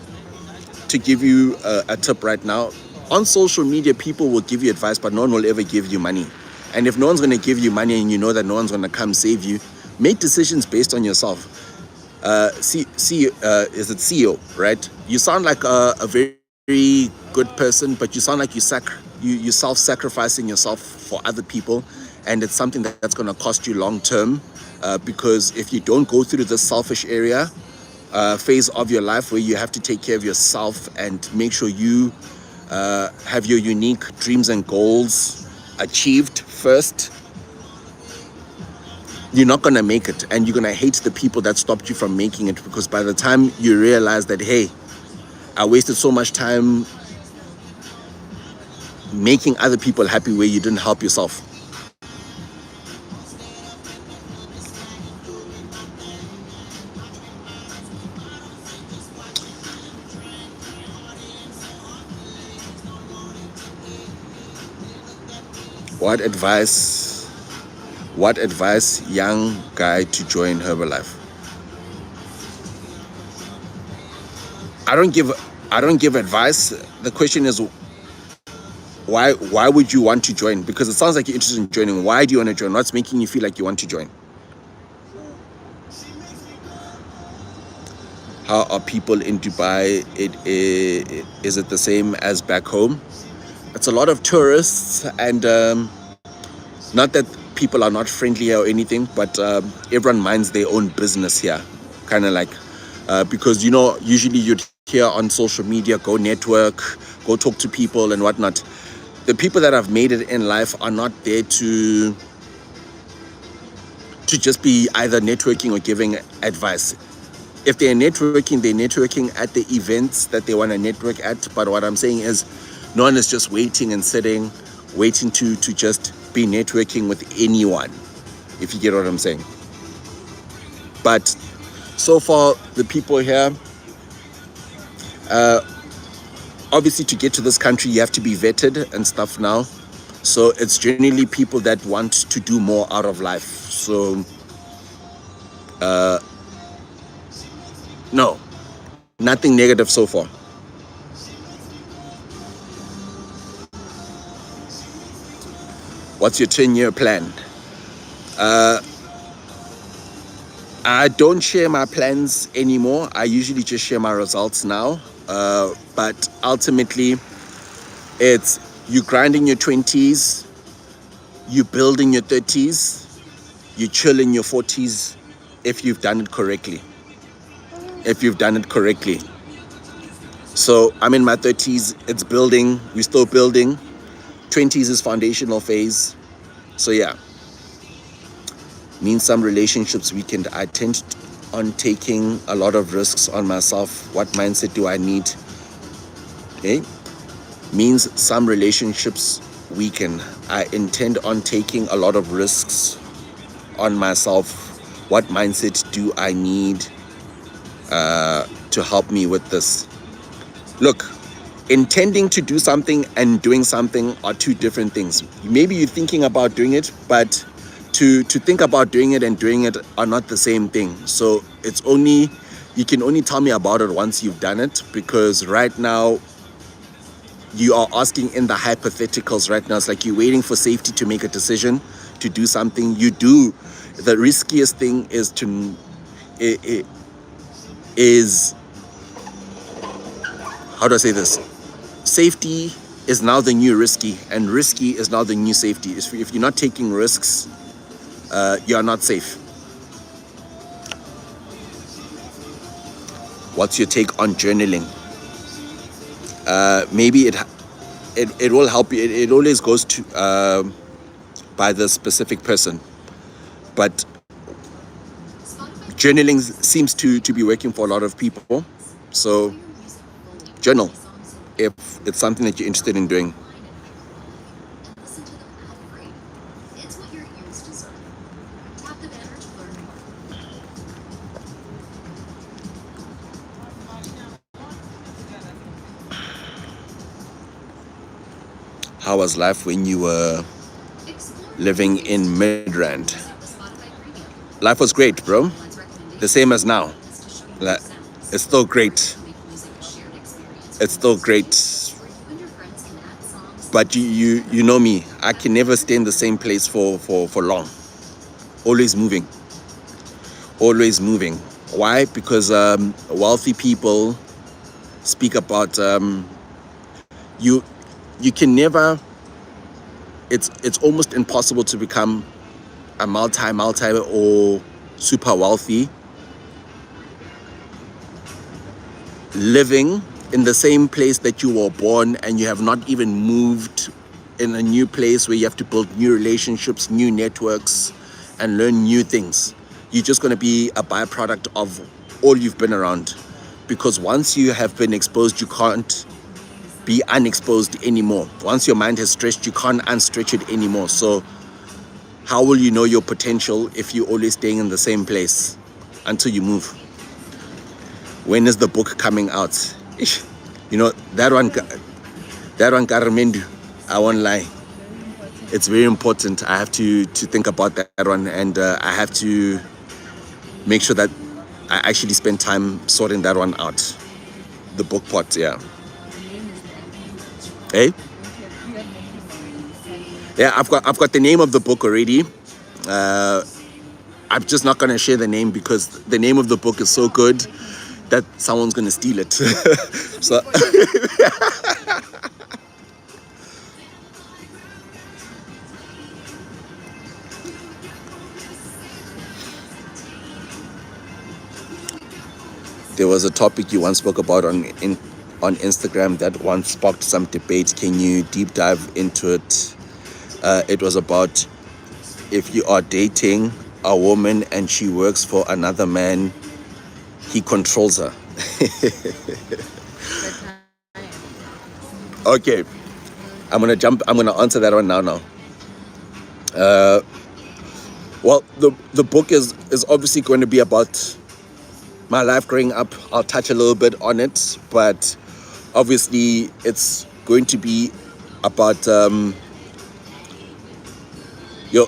give you a tip right now. On social media, people will give you advice, but no one will ever give you money. And if no one's going to give you money and you know that no one's going to come save you, make decisions based on yourself. Is it CEO, right? You sound like a very good person, but you sound like you self-sacrificing yourself for other people, and it's something that's going to cost you long term. Because if you don't go through this selfish area phase of your life where you have to take care of yourself and make sure you have your unique dreams and goals achieved first, you're not gonna make it, and you're gonna hate the people that stopped you from making it, because by the time you realize that, hey, I wasted so much time making other people happy where you didn't help yourself. What advice young guy to join Herbalife? I don't give advice. The question is, why would you want to join? Because it sounds like you're interested in joining. Why do you want to join? What's making you feel like you want to join? How are people in Dubai? Is it the same as back home? It's a lot of tourists, and not that people are not friendly or anything, but everyone minds their own business here, kind of like, because usually you'd hear on social media, go network, go talk to people and whatnot. The people that have made it in life are not there to just be either networking or giving advice. If they're networking at the events that they want to network at. But what I'm saying is, no one is just waiting to just be networking with anyone, if you get what I'm saying. But so far, the people here, obviously to get to this country, you have to be vetted and stuff now. So it's generally people that want to do more out of life. So, no, nothing negative so far. What's your 10-year plan? I don't share my plans anymore. I usually just share my results now. But ultimately, it's you grind in your 20s, you build in your 30s, you chill in your 40s if you've done it correctly. So I'm in my 30s, it's building, we're still building. 20s is foundational phase. So yeah, means some relationships weekend. I tend on taking a lot of risks on myself. What mindset do I need? Okay, means some relationships weaken. I intend on taking a lot of risks on myself. What mindset do I need to help me with this? Look, intending to do something and doing something are two different things. Maybe you're thinking about doing it, but to think about doing it and doing it are not the same thing. So you can only tell me about it once you've done it, because right now you are asking in the hypotheticals right now. It's like you're waiting for safety to make a decision to do something. You do. The riskiest thing is how do I say this? Safety is now the new risky, and risky is now the new safety. If you're not taking risks, you are not safe. What's your take on journaling? Maybe it will help you. It always goes to by the specific person. But journaling seems to be working for a lot of people. So journal if it's something that you're interested in doing. How was life when you were living in Midrand? Life was great, bro. The same as now. Like, it's still great. It's still great. But you know me. I can never stay in the same place for long. Always moving. Always moving. Why? Because wealthy people speak about you can never. It's almost impossible to become a multi or super wealthy living in the same place that you were born, and you have not even moved in a new place where you have to build new relationships, new networks, and learn new things. You're just going to be a byproduct of all you've been around, because once you have been exposed, you can't be unexposed anymore. Once your mind has stretched, you can't unstretch it anymore. So how will you know your potential if you're always staying in the same place until you move? When is the book coming out? Ish. You know, that one Karamendu, I won't lie. It's very important. I have to think about that one, and I have to make sure that I actually spend time sorting that one out. The book part, yeah. Hey? Yeah, I've got the name of the book already. I'm just not gonna share the name because the name of the book is so good that someone's gonna steal it. So there was a topic you once spoke about on Instagram that once sparked some debate. Can you deep dive into it? It was about if you are dating a woman and she works for another man, he controls her. Okay, I'm gonna answer that one now. Well, the book is obviously going to be about my life growing up. I'll touch a little bit on it, but obviously it's going to be about your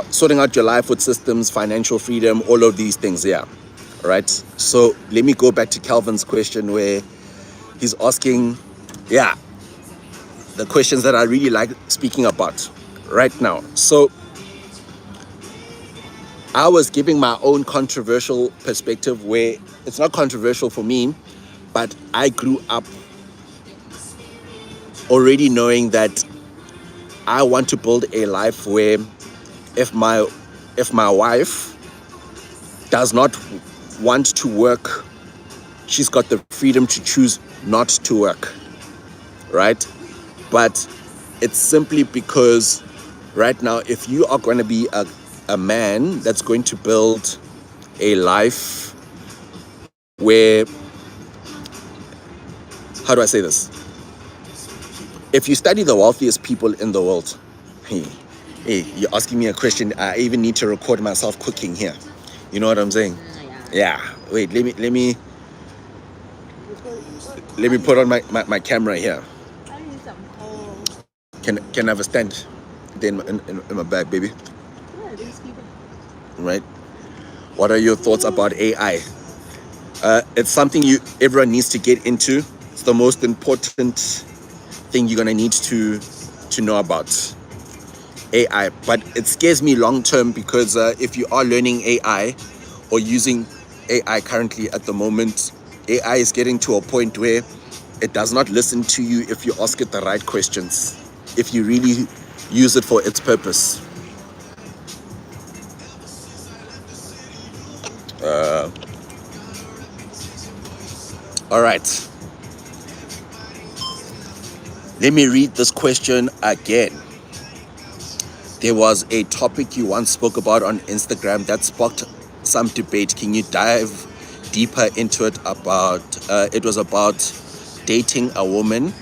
sorting out your life with systems, financial freedom, all of these things. Yeah, right. So let me go back to Calvin's question where he's asking, yeah, the questions that I really like speaking about right now. So I was giving my own controversial perspective where it's not controversial for me, but I grew up already knowing that I want to build a life where if my wife does not want to work, she's got the freedom to choose not to work, right? But it's simply because right now, if you are going to be a man that's going to build a life where, how do I say this? If you study the wealthiest people in the world, hey, you're asking me a question. I even need to record myself cooking here. You know what I'm saying? Yeah. Wait, let me put on my camera here. Can I have a stand in my bag, baby? Right. What are your thoughts about AI? It's something everyone needs to get into. It's the most important thing you're gonna need to know about AI. But it scares me long term because if you are learning AI or using AI currently at the moment, AI is getting to a point where it does not listen to you if you ask it the right questions, if you really use it for its purpose. All right. Let me read this question again. There was a topic you once spoke about on Instagram that sparked some debate. Can you dive deeper into it? About it was about dating a woman,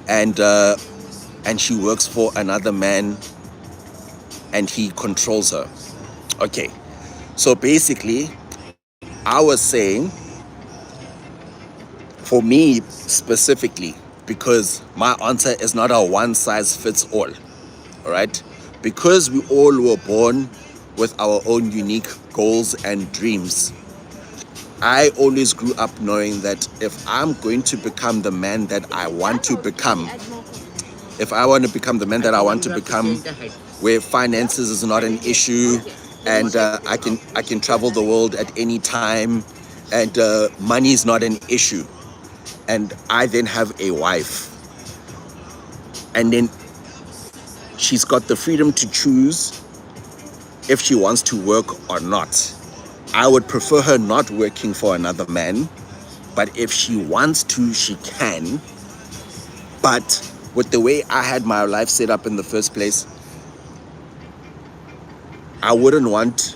and she works for another man, and he controls her. Okay, so basically, I was saying, for me specifically, because my answer is not a one size fits all. All right, because we all were born with our own unique goals and dreams. I always grew up knowing that if I'm going to become the man that I want to become, if I want to become the man that I want to become, where finances is not an issue, and I can travel the world at any time, and money is not an issue, and I then have a wife, and then she's got the freedom to choose if she wants to work or not. I would prefer her not working for another man, but if she wants to, she can. But with the way I had my life set up in the first place, I wouldn't want,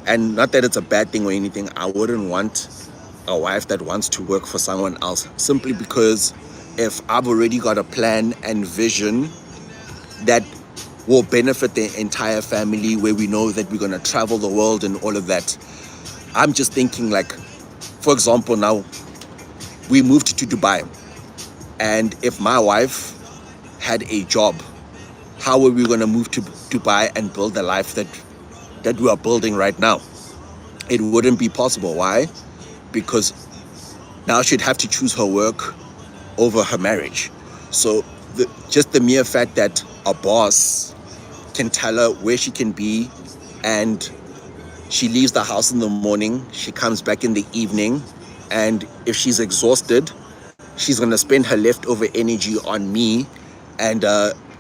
and not that it's a bad thing or anything, I wouldn't want a wife that wants to work for someone else, simply because if I've already got a plan and vision that will benefit the entire family, where we know that we're going to travel the world and all of that, I'm just thinking, like, for example, now we moved to Dubai, and if my wife had a job, how are we going to move to Dubai and build the life that we are building right now? It wouldn't be possible. Why? Because now she'd have to choose her work over her marriage. So just the mere fact that a boss can tell her where she can be, and she leaves the house in the morning, she comes back in the evening, and if she's exhausted, she's going to spend her leftover energy on me, and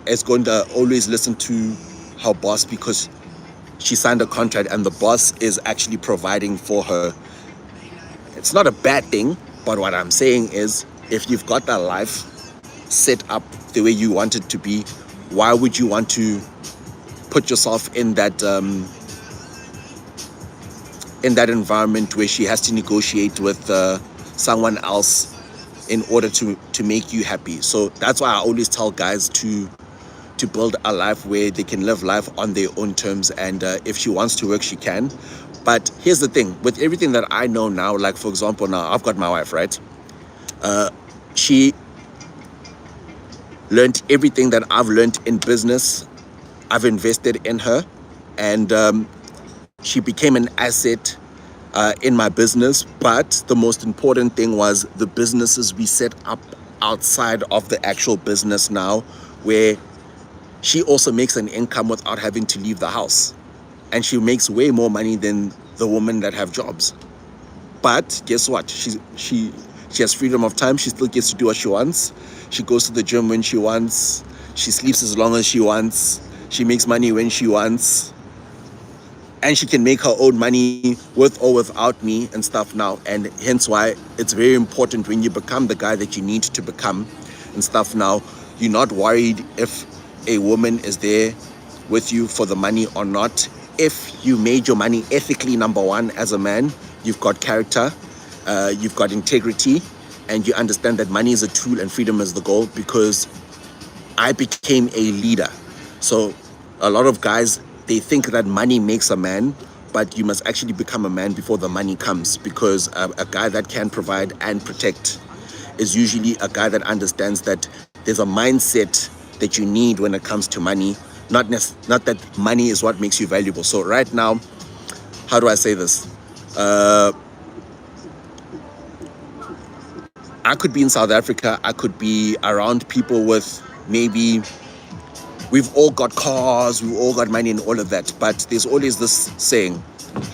is going to always listen to her boss because she signed a contract and the boss is actually providing for her. It's not a bad thing, but what I'm saying is, if you've got that life set up the way you want it to be, why would you want to put yourself in that environment where she has to negotiate with someone else in order to make you happy? So that's why I always tell guys to build a life where they can live life on their own terms, and if she wants to work, she can. But here's the thing, with everything that I know now, like for example, now I've got my wife, right? She learned everything that I've learned in business. I've invested in her, and she became an asset in my business. But the most important thing was the businesses we set up outside of the actual business now, where she also makes an income without having to leave the house. And she makes way more money than the women that have jobs. But guess what? She has freedom of time. She still gets to do what she wants. She goes to the gym when she wants. She sleeps as long as she wants. She makes money when she wants. And she can make her own money with or without me and stuff now. And hence why it's very important, when you become the guy that you need to become and stuff now, you're not worried if a woman is there with you for the money or not. If you made your money ethically, number one, as a man, you've got character, you've got integrity, and you understand that money is a tool and freedom is the goal. Because I became a leader. So a lot of guys, they think that money makes a man, but you must actually become a man before the money comes. Because a guy that can provide and protect is usually a guy that understands that there's a mindset that you need when it comes to money, not that money is what makes you valuable. So right now, how do I say this? I could be in South Africa, I could be around people with, maybe we've all got cars, we've all got money and all of that, but there's always this saying,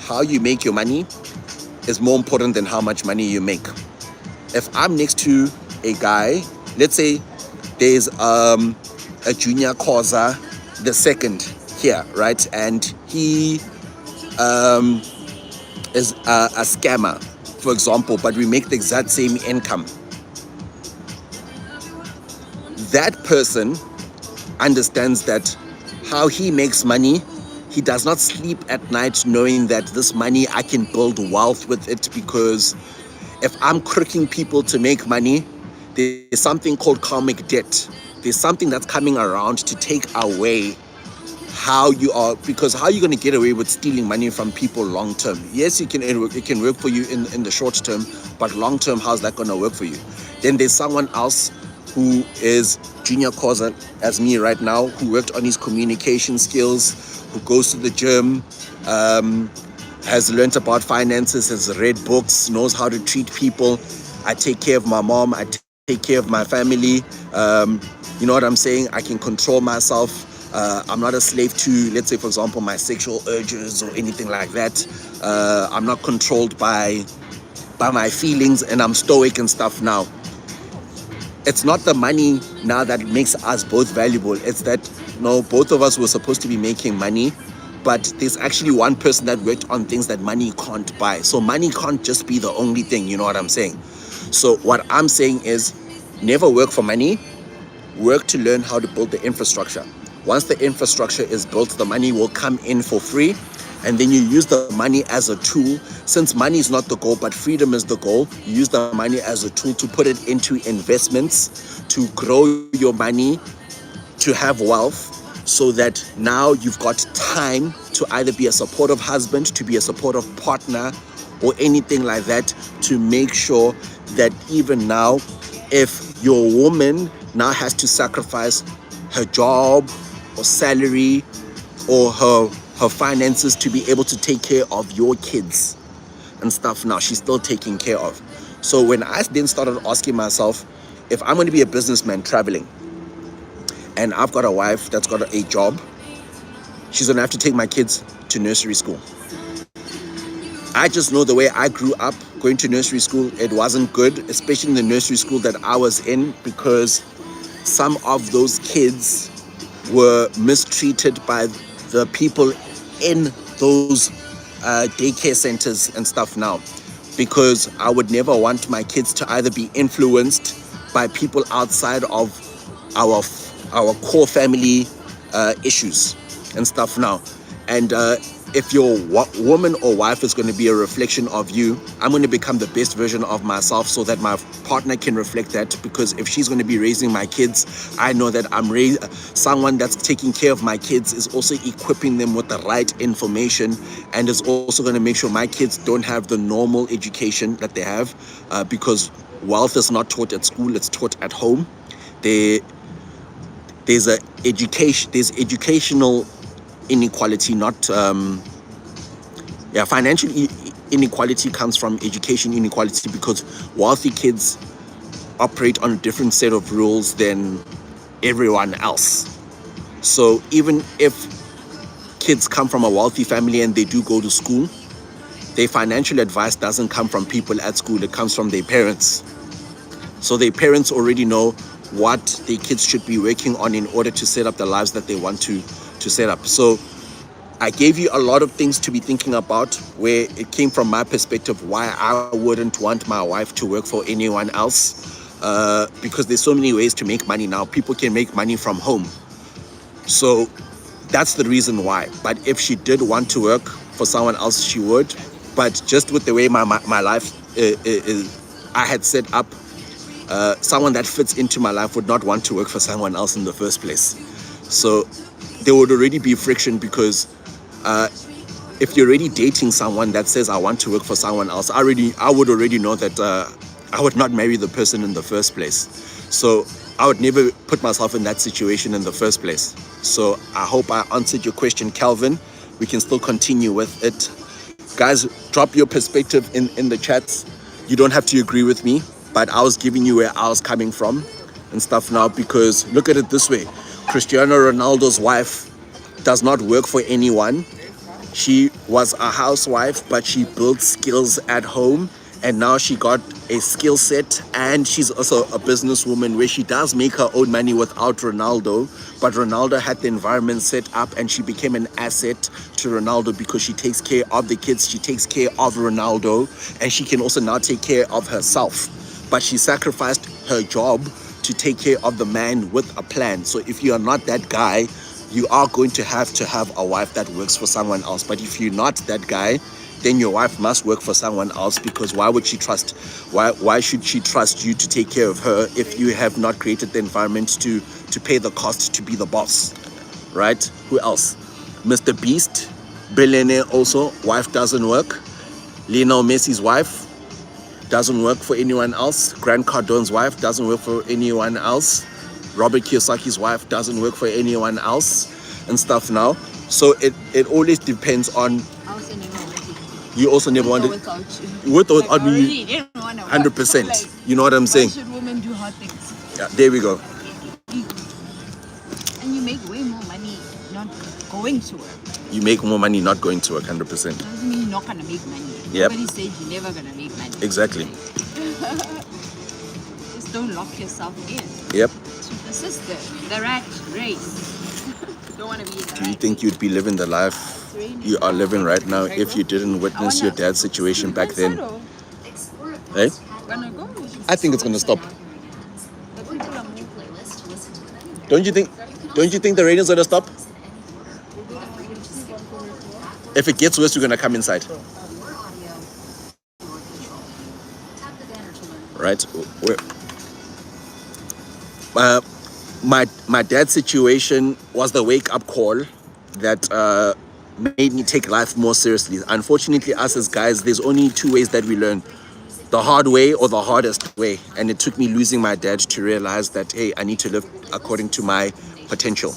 how you make your money is more important than how much money you make. If I'm next to a guy, let's say there's a junior Khoza the second here, right? And he is a scammer, for example, but we make the exact same income. That person understands that how he makes money. He does not sleep at night knowing that this money, I can build wealth with it, because if I'm crooking people to make money, there's something called karmic debt. There's something that's coming around to take away how you are, because how are you going to get away with stealing money from people long term? Yes, it can work for you in the short term, but long term, how's that going to work for you? Then there's someone else who is junior Khoza as me right now, who worked on his communication skills, who goes to the gym, has learned about finances, has read books, knows how to treat people. I take care of my mom, I take care of my family. You know what I'm saying? I can control myself. I'm not a slave to, let's say, for example, my sexual urges or anything like that. I'm not controlled by my feelings, and I'm stoic and stuff now. It's not the money now that makes us both valuable. It's that, no, both of us were supposed to be making money, but there's actually one person that worked on things that money can't buy. So money can't just be the only thing, you know what I'm saying? So what I'm saying is, never work for money, work to learn how to build the infrastructure. Once the infrastructure is built, the money will come in for free, and then you use the money as a tool. Since money is not the goal, but freedom is the goal, you use the money as a tool to put it into investments, to grow your money, to have wealth, so that now you've got time to either be a supportive husband, to be a supportive partner, or anything like that, to make sure that even now, if your woman now has to sacrifice her job or salary or her finances to be able to take care of your kids and stuff, now she's still taking care of. So when I then started asking myself, if I'm going to be a businessman traveling and I've got a wife that's got a job, she's going to have to take my kids to nursery school. I just know the way I grew up going to nursery school, it wasn't good, especially in the nursery school that I was in, because some of those kids were mistreated by the people in those daycare centers and stuff now, because I would never want my kids to either be influenced by people outside of our core family issues and stuff now. And if your woman or wife is going to be a reflection of you, I'm going to become the best version of myself so that my partner can reflect that. Because if she's going to be raising my kids, I know that someone that's taking care of my kids is also equipping them with the right information, and is also going to make sure my kids don't have the normal education that they have, because wealth is not taught at school, it's taught at home. There's educational inequality, not financial inequality comes from education inequality, because wealthy kids operate on a different set of rules than everyone else. So even if kids come from a wealthy family and they do go to school, their financial advice doesn't come from people at school, it comes from their parents. So their parents already know what their kids should be working on in order to set up the lives that they want to set up. So I gave you a lot of things to be thinking about, where it came from my perspective why I wouldn't want my wife to work for anyone else, because there's so many ways to make money now. People can make money from home. So that's the reason why. But if she did want to work for someone else, she would. But just with the way my life I had set up, someone that fits into my life would not want to work for someone else in the first place. So there would already be friction, because if you're already dating someone that says I want to work for someone else, I would already know that I would not marry the person in the first place. So I would never put myself in that situation in the first place. So I hope I answered your question, Calvin. We can still continue with it. Guys, drop your perspective in the chats. You don't have to agree with me, but I was giving you where I was coming from and stuff now, because look at it this way. Cristiano Ronaldo's wife does not work for anyone. She was a housewife, but she built skills at home, and now she got a skill set, and she's also a businesswoman where she does make her own money without Ronaldo, but Ronaldo had the environment set up, and she became an asset to Ronaldo because she takes care of the kids, she takes care of Ronaldo, and she can also now take care of herself. But she sacrificed her job to take care of the man with a plan. So if you are not that guy, you are going to have a wife that works for someone else. But if you're not that guy, then your wife must work for someone else, because why should she trust you to take care of her if you have not created the environment to pay the cost to be the boss, right? Who else? Mr. Beast, billionaire also, wife doesn't work. Lionel Messi's wife doesn't work for anyone else. Grant Cardone's wife doesn't work for anyone else. Robert Kiyosaki's wife doesn't work for anyone else and stuff now. So it always depends on. I also never wanted. You also never wanted. Without you. With or Like, without I me. really didn't want to. 100%. Like, you know what I'm why saying? should women do hard things? Yeah, there we go. And you make way more money not going to work. You make more money not going to work, 100%. Doesn't mean you're not gonna make money. Yep. Nobody said you're never gonna make money. Exactly. Just don't lock yourself in. Yep. To the system, the rat race. Don't want to be in the Do you rat think you'd be living the life you are living right now if you didn't witness your dad's situation back then? Hey? Gonna go. I think it's gonna stop. The people are moving. Don't you think the rain's gonna stop? If it gets worse, we're gonna come inside. Right? My dad's situation was the wake-up call that made me take life more seriously. Unfortunately, us as guys, there's only two ways that we learn: the hard way or the hardest way. And it took me losing my dad to realize that, hey, I need to live according to my potential.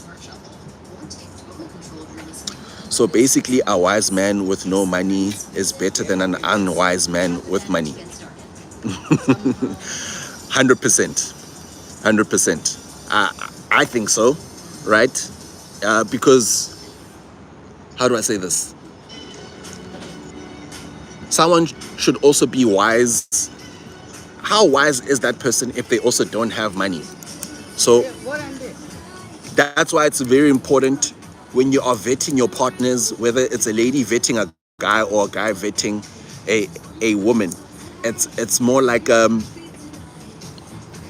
So basically, a wise man with no money is better than an unwise man with money. 100%. 100%. I think so, right? Because, how do I say this? Someone should also be wise. How wise is that person if they also don't have money? So that's why it's very important when you are vetting your partners, whether it's a lady vetting a guy or a guy vetting a woman. It's more like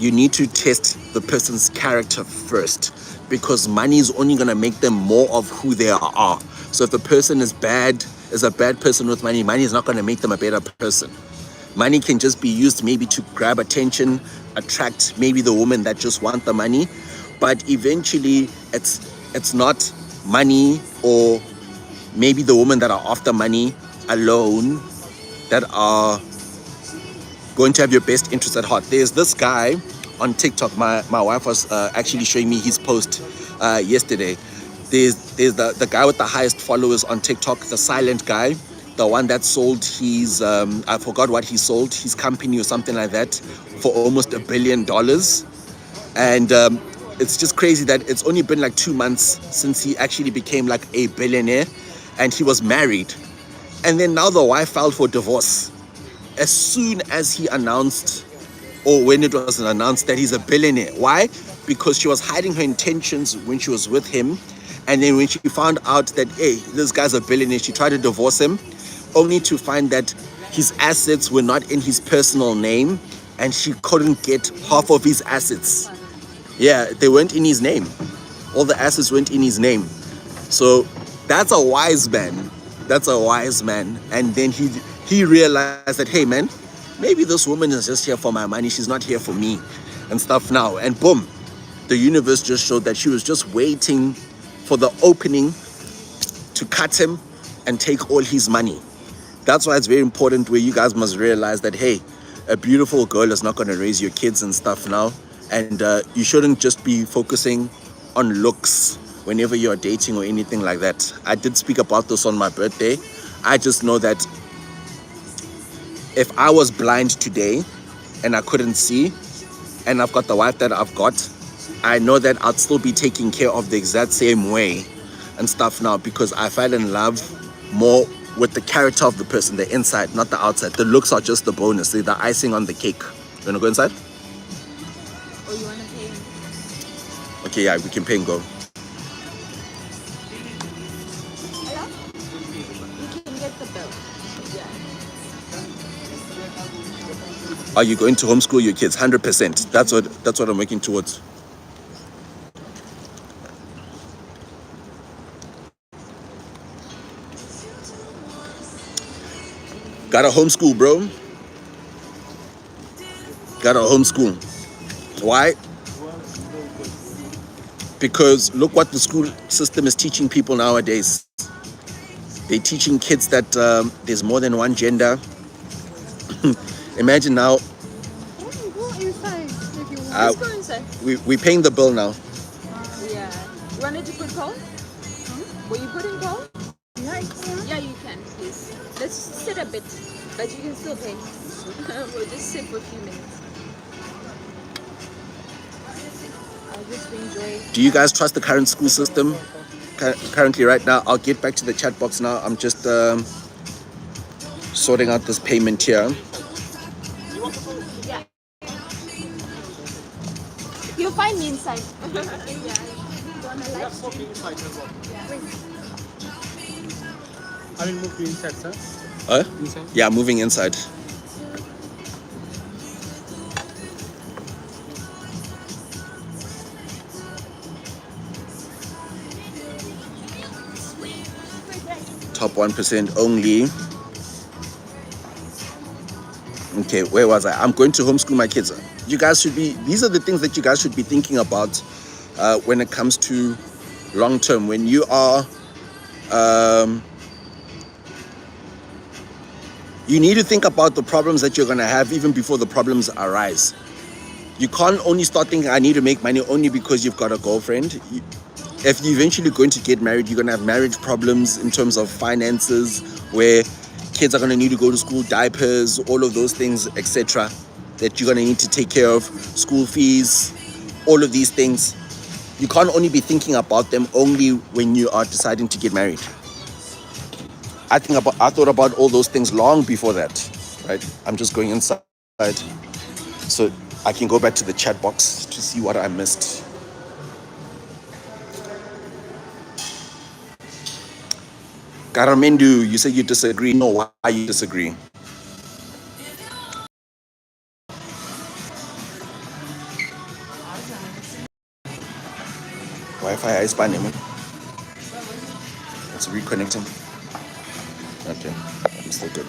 you need to test the person's character first, because money is only gonna make them more of who they are. So if the person is a bad person with money, money is not gonna make them a better person. Money can just be used maybe to grab attention, attract maybe the women that just want the money, but eventually it's not money or maybe the women that are after money alone that are going to have your best interest at heart. There's this guy on TikTok. My wife was actually showing me his post yesterday. There's the guy with the highest followers on TikTok, the silent guy, the one that sold his I forgot what he sold, his company or something like that, for almost $1 billion. And it's just crazy that it's only been like 2 months since he actually became like a billionaire, and he was married, and then now the wife filed for divorce as soon as he announced, or when it was announced, that he's a billionaire. Why? Because she was hiding her intentions when she was with him, and then when she found out that, hey, this guy's a billionaire, she tried to divorce him, only to find that his assets were not in his personal name, and she couldn't get half of his assets. Yeah, they weren't in his name. All the assets weren't in his name. So that's a wise man. That's a wise man. And then he realized that, hey man, maybe this woman is just here for my money. She's not here for me and stuff now. And boom, the universe just showed that she was just waiting for the opening to cut him and take all his money. That's why it's very important where you guys must realize that, hey, a beautiful girl is not going to raise your kids and stuff now. And you shouldn't just be focusing on looks whenever you're dating or anything like that. I did speak about this on my birthday. I just know that if I was blind today and I couldn't see, and I've got the wife that I've got, I know that I'd still be taken care of the exact same way and stuff now, because I fell in love more with the character of the person, the inside, not the outside. The looks are just the bonus. They're the icing on the cake. You wanna go inside? Or you wanna pay? Okay, yeah, we can pay and go. Hello? You can get the bill. Yeah. Are you going to homeschool your kids? 100%. That's what I'm working towards. Gotta homeschool, bro. Gotta homeschool. Why? Because look what the school system is teaching people nowadays. They're teaching kids that there's more than one gender. Imagine now. Go inside if you want. Let's go inside. We're paying the bill now. Yeah. You wanted to put cold? Will you put in cold? Yeah, yeah, you can, please. Let's sit a bit, but you can still pay. We'll just sit for a few minutes. I'll just enjoy. Do you guys trust the current school system? Currently, right now, I'll get back to the chat box now. I'm just sorting out this payment here. Yeah. You'll find me inside. Let's go inside as well. I will move you inside, sir. Inside? Yeah, moving inside. Top 1% only. Okay, where was I? I'm going to homeschool my kids. You guys should be, these are the things that you guys should be thinking about when it comes to long term. When you are, you need to think about the problems that you're going to have even before the problems arise. You can't only start thinking, I need to make money only because you've got a girlfriend. If you're eventually going to get married, you're going to have marriage problems in terms of finances, where kids are going to need to go to school, diapers, all of those things, etc., that you're going to need to take care of, school fees, all of these things. You can't only be thinking about them only when you are deciding to get married. I thought about all those things long before that, right? I'm just going inside so I can go back to the chat box to see what I missed. Karamendu, you say you disagree. No, why you disagree? Wi-Fi is spanning. It's reconnecting. Okay, I'm still good.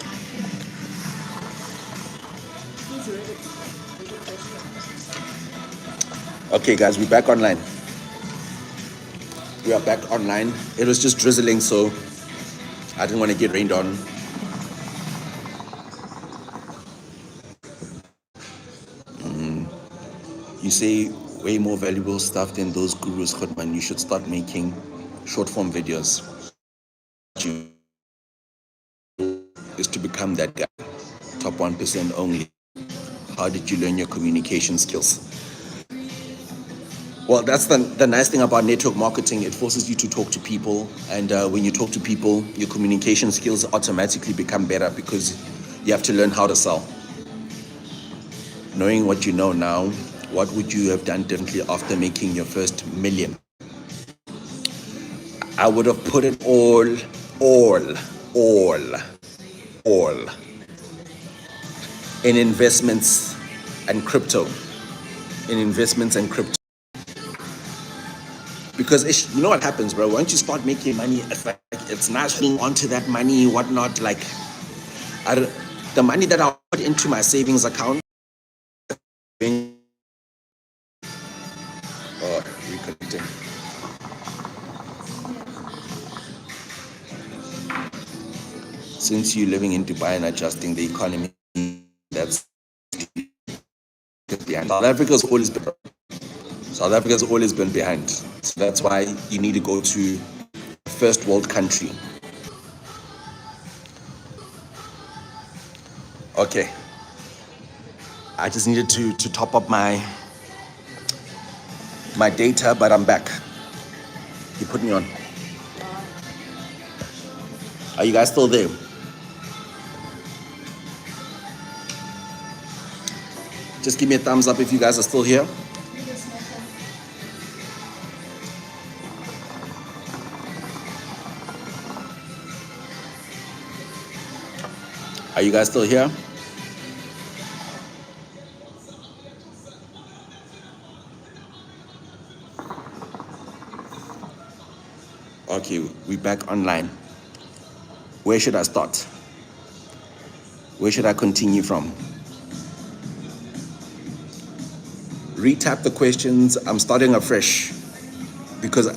Okay, guys, we're back online. We are back online. It was just drizzling, so I didn't want to get rained on. You say way more valuable stuff than those gurus, Khotman. You should start making short form videos. Is to become that guy. Top 1% only. How did you learn your communication skills? Well, that's the nice thing about network marketing. It forces you to talk to people. And when you talk to people, your communication skills automatically become better because you have to learn how to sell. Knowing what you know now, what would you have done differently after making your first million? I would have put it all in investments and crypto. Because you know what happens, bro? Once you start making money, it's nice holding onto that money, whatnot. Like, the money that I put into my savings account. Reconnecting. Since you're living in Dubai and adjusting the economy, that's behind. South Africa's always been behind. So that's why you need to go to a first world country. Okay. I just needed to top up my data, but I'm back. You put me on. Are you guys still there? Just give me a thumbs up if you guys are still here. Are you guys still here? Okay, we're back online. Where should I start? Where should I continue from? Retap the questions. I'm starting afresh because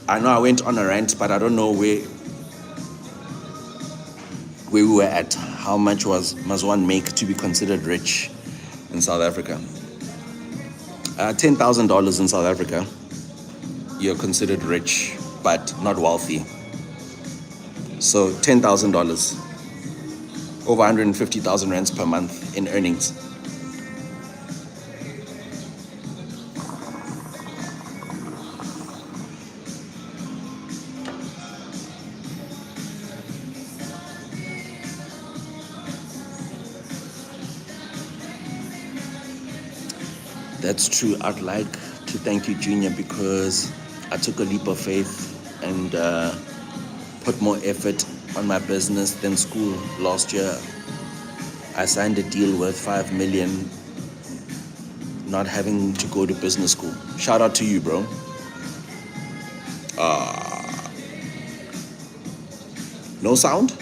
I know I went on a rant, but I don't know where we were at. How much must one make to be considered rich in South Africa? $10,000 in South Africa, you're considered rich, but not wealthy. So $10,000, over 150,000 rands per month in earnings. That's true. I'd like to thank you, Junior, because I took a leap of faith and put more effort on my business than school last year. I signed a deal worth 5 million, not having to go to business school. Shout out to you, bro. No sound?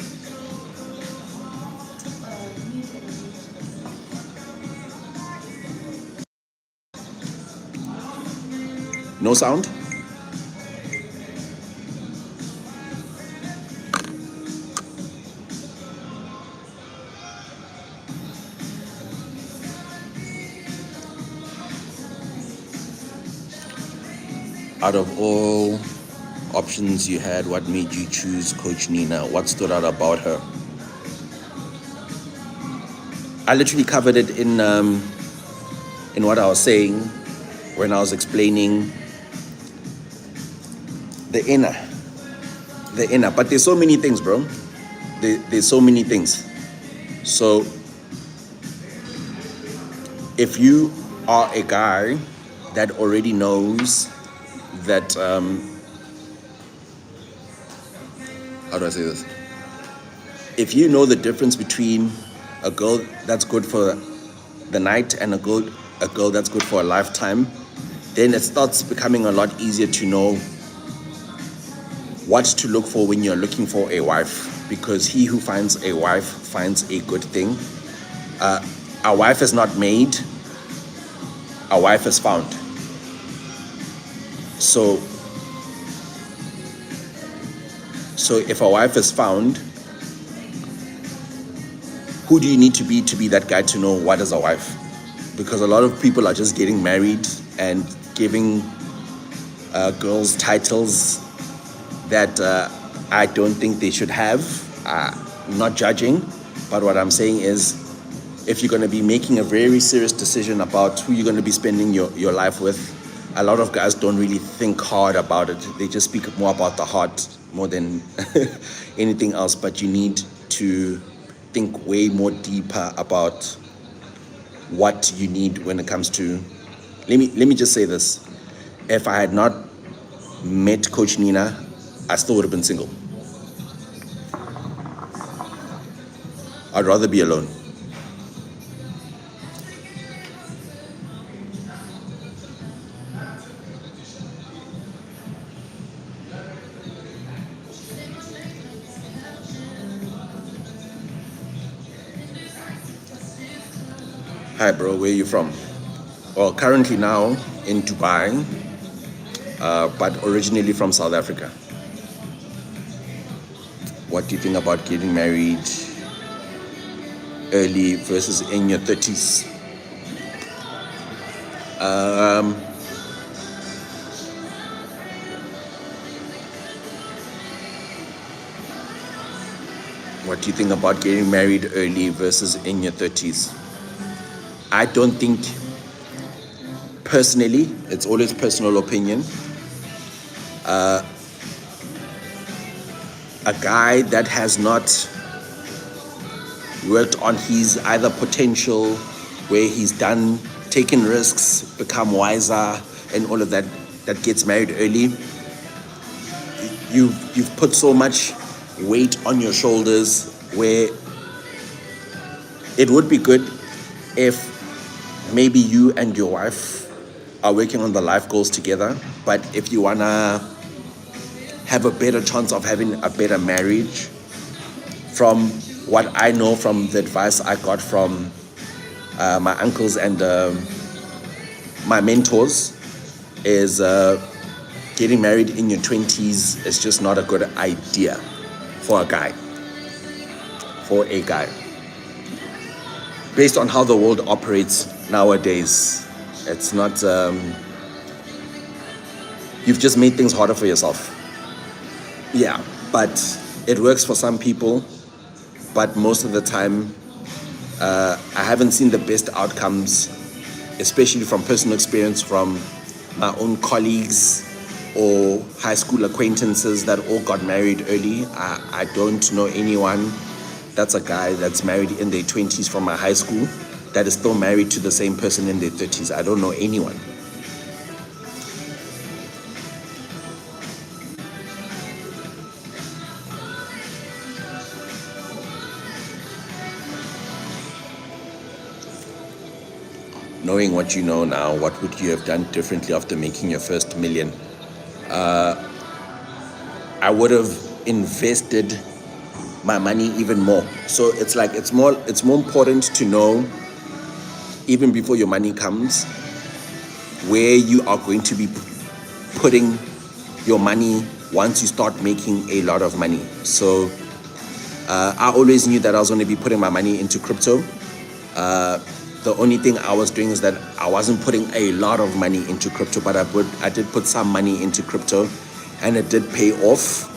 No sound? Out of all options you had, what made you choose Coach Nina? What stood out about her? I literally covered it in what I was saying when I was explaining the inner. But there's so many things, bro. There's so many things. So if you are a guy that already knows that, how do I say this? If you know the difference between a girl that's good for the night and a girl that's good for a lifetime, then it starts becoming a lot easier to know what to look for when you're looking for a wife, because he who finds a wife finds a good thing. A wife is not made, a wife is found. So if a wife is found, who do you need to be that guy to know what is a wife? Because a lot of people are just getting married and giving girls titles that I don't think they should have. Not judging, but what I'm saying is, if you're going to be making a very serious decision about who you're going to be spending your life with, a lot of guys don't really think hard about it. They just speak more about the heart more than anything else. But you need to think way more deeper about what you need when it comes to. Let me just say this: if I had not met Coach Nina, I still would have been single. I'd rather be alone. Hi bro, where are you from? Well, currently now in Dubai, but originally from South Africa. What do you think about getting married early versus in your 30s? What do you think about getting married early versus in your 30s? I don't think, personally, it's always personal opinion, a guy that has not worked on his either potential, where he's taken risks, become wiser, and all of that gets married early, you've put so much weight on your shoulders, where it would be good if maybe you and your wife are working on the life goals together. But if you wanna have a better chance of having a better marriage from what I know from the advice I got from my uncles and my mentors is getting married in your 20s is just not a good idea for a guy. Based on how the world operates nowadays, it's not, you've just made things harder for yourself. Yeah, but it works for some people, but most of the time, I haven't seen the best outcomes, especially from personal experience from my own colleagues or high school acquaintances that all got married early. I don't know anyone that's a guy that's married in their 20s from my high school that is still married to the same person in their 30s. I don't know anyone. Knowing what you know now, what would you have done differently after making your first million? I would have invested my money even more. So it's like it's more important to know, even before your money comes, where you are going to be putting your money once you start making a lot of money. So I always knew that I was going to be putting my money into crypto. The only thing I was doing is that I wasn't putting a lot of money into crypto, but I did put some money into crypto, and it did pay off.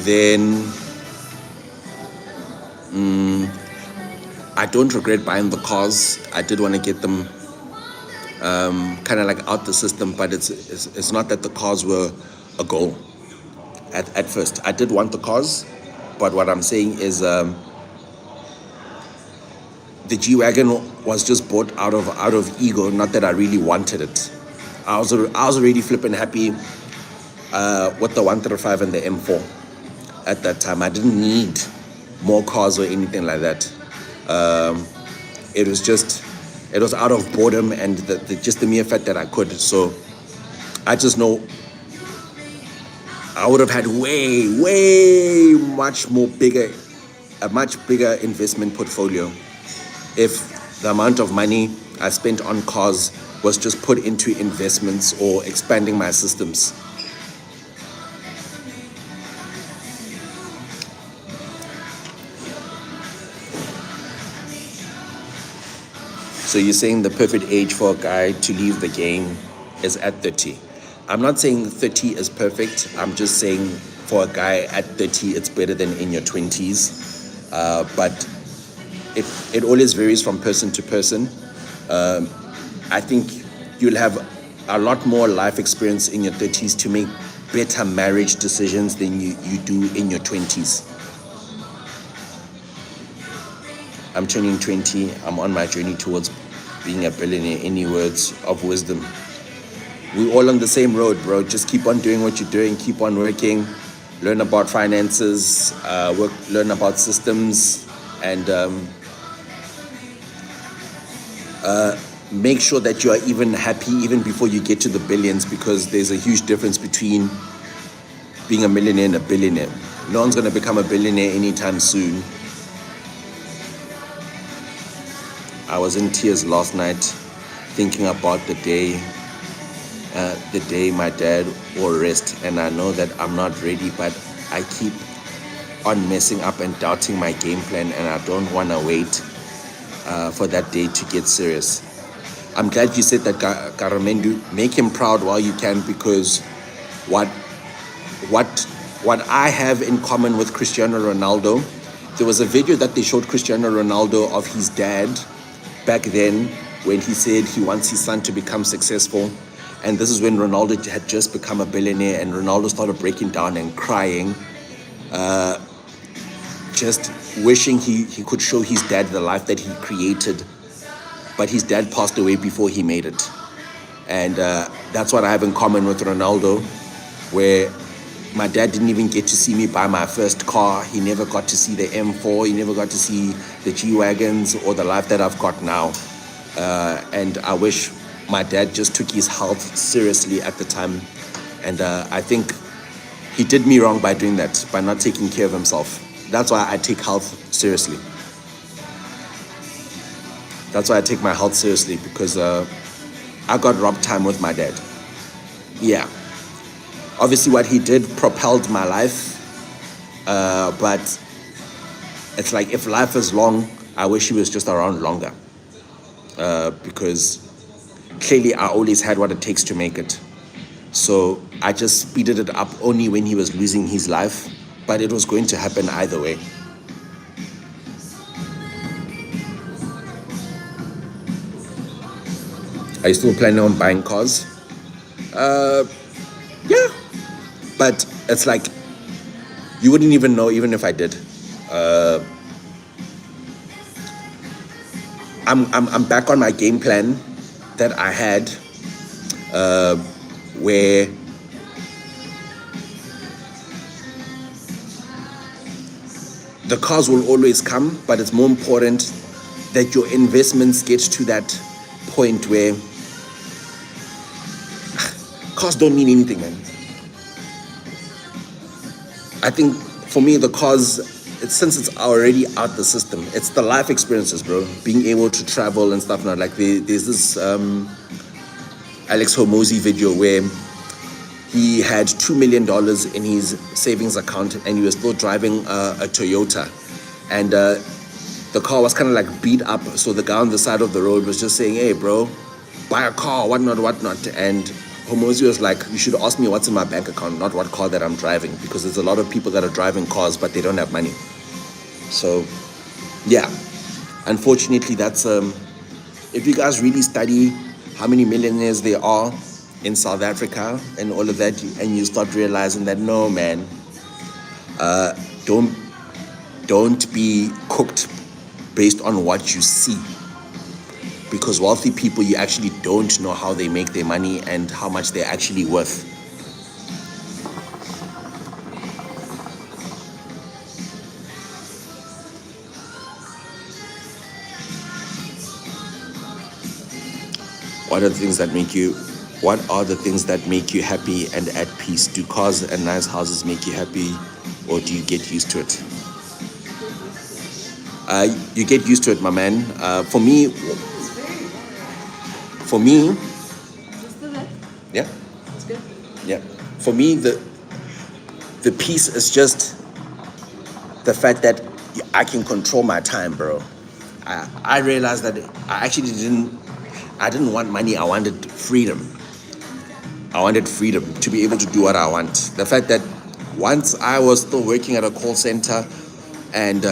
Then I don't regret buying the cars. I did want to get them kind of like out the system, but it's not that the cars were a goal at first. I did want the cars, but what I'm saying is the G-Wagon was just bought out of ego, not that I really wanted it. I was already flipping happy with the 135 and the M4 at that time. I didn't need more cars or anything like that. It was out of boredom and just the mere fact that I could. So I just know I would have had way much bigger investment portfolio if the amount of money I spent on cars was just put into investments or expanding my systems. So you're saying the perfect age for a guy to leave the game is at 30. I'm not saying 30 is perfect. I'm just saying for a guy at 30, it's better than in your 20s. But it always varies from person to person. I think you'll have a lot more life experience in your 30s to make better marriage decisions than you do in your 20s. I'm turning 20. I'm on my journey towards being a billionaire. Any words of wisdom? We're all on the same road, bro. Just keep on doing what you're doing. Keep on working. Learn about finances. Learn about systems. And make sure that you are even happy even before you get to the billions, because there's a huge difference between being a millionaire and a billionaire. No one's going to become a billionaire anytime soon. I was in tears last night thinking about the day my dad will rest, and I know that I'm not ready, but I keep on messing up and doubting my game plan, and I don't want to wait for that day to get serious. I'm glad you said that, Karamendu. Make him proud while you can, because what I have in common with Cristiano Ronaldo, there was a video that they showed Cristiano Ronaldo of his dad back then when he said he wants his son to become successful. And this is when Ronaldo had just become a billionaire, and Ronaldo started breaking down and crying, just wishing he could show his dad the life that he created. But his dad passed away before he made it. And that's what I have in common with Ronaldo, where my dad didn't even get to see me buy my first car. He never got to see the M4. He never got to see the G-Wagons or the life that I've got now. And I wish my dad just took his health seriously at the time. And I think he did me wrong by doing that, by not taking care of himself. That's why I take health seriously. That's why I take my health seriously, because I got robbed time with my dad. Yeah. Obviously what he did propelled my life, but it's like, if life is long, I wish he was just around longer, because clearly I always had what it takes to make it. So I just speeded it up only when he was losing his life, but it was going to happen either way. Are you still planning on buying cars? Yeah, but it's like, you wouldn't even know even if I did. I'm back on my game plan that I had, where the cars will always come, but it's more important that your investments get to that point where cars don't mean anything, man. I think for me, the cars, since it's already out the system, it's the life experiences, bro. Being able to travel and stuff now. Like there's this Alex Hormozy video where he had $2 million in his savings account and he was still driving a Toyota. And the car was kind of like beat up. So the guy on the side of the road was just saying, hey, bro, buy a car, whatnot. And Hormozy was like, you should ask me what's in my bank account, not what car that I'm driving, because there's a lot of people that are driving cars, but they don't have money. So, yeah, unfortunately, that's, if you guys really study how many millionaires there are in South Africa and all of that, and you start realizing that, no, man, don't be cooked based on what you see. Because wealthy people, you actually don't know how they make their money and how much they're actually worth. What are the things that make you happy and at peace? Do cars and nice houses make you happy, or do you get used to it? You get used to it, my man. For me, yeah, It's good. yeah. For me, the peace is just the fact that I can control my time, bro. I realized that I actually didn't want money. I wanted freedom. I wanted freedom to be able to do what I want. The fact that once I was still working at a call center and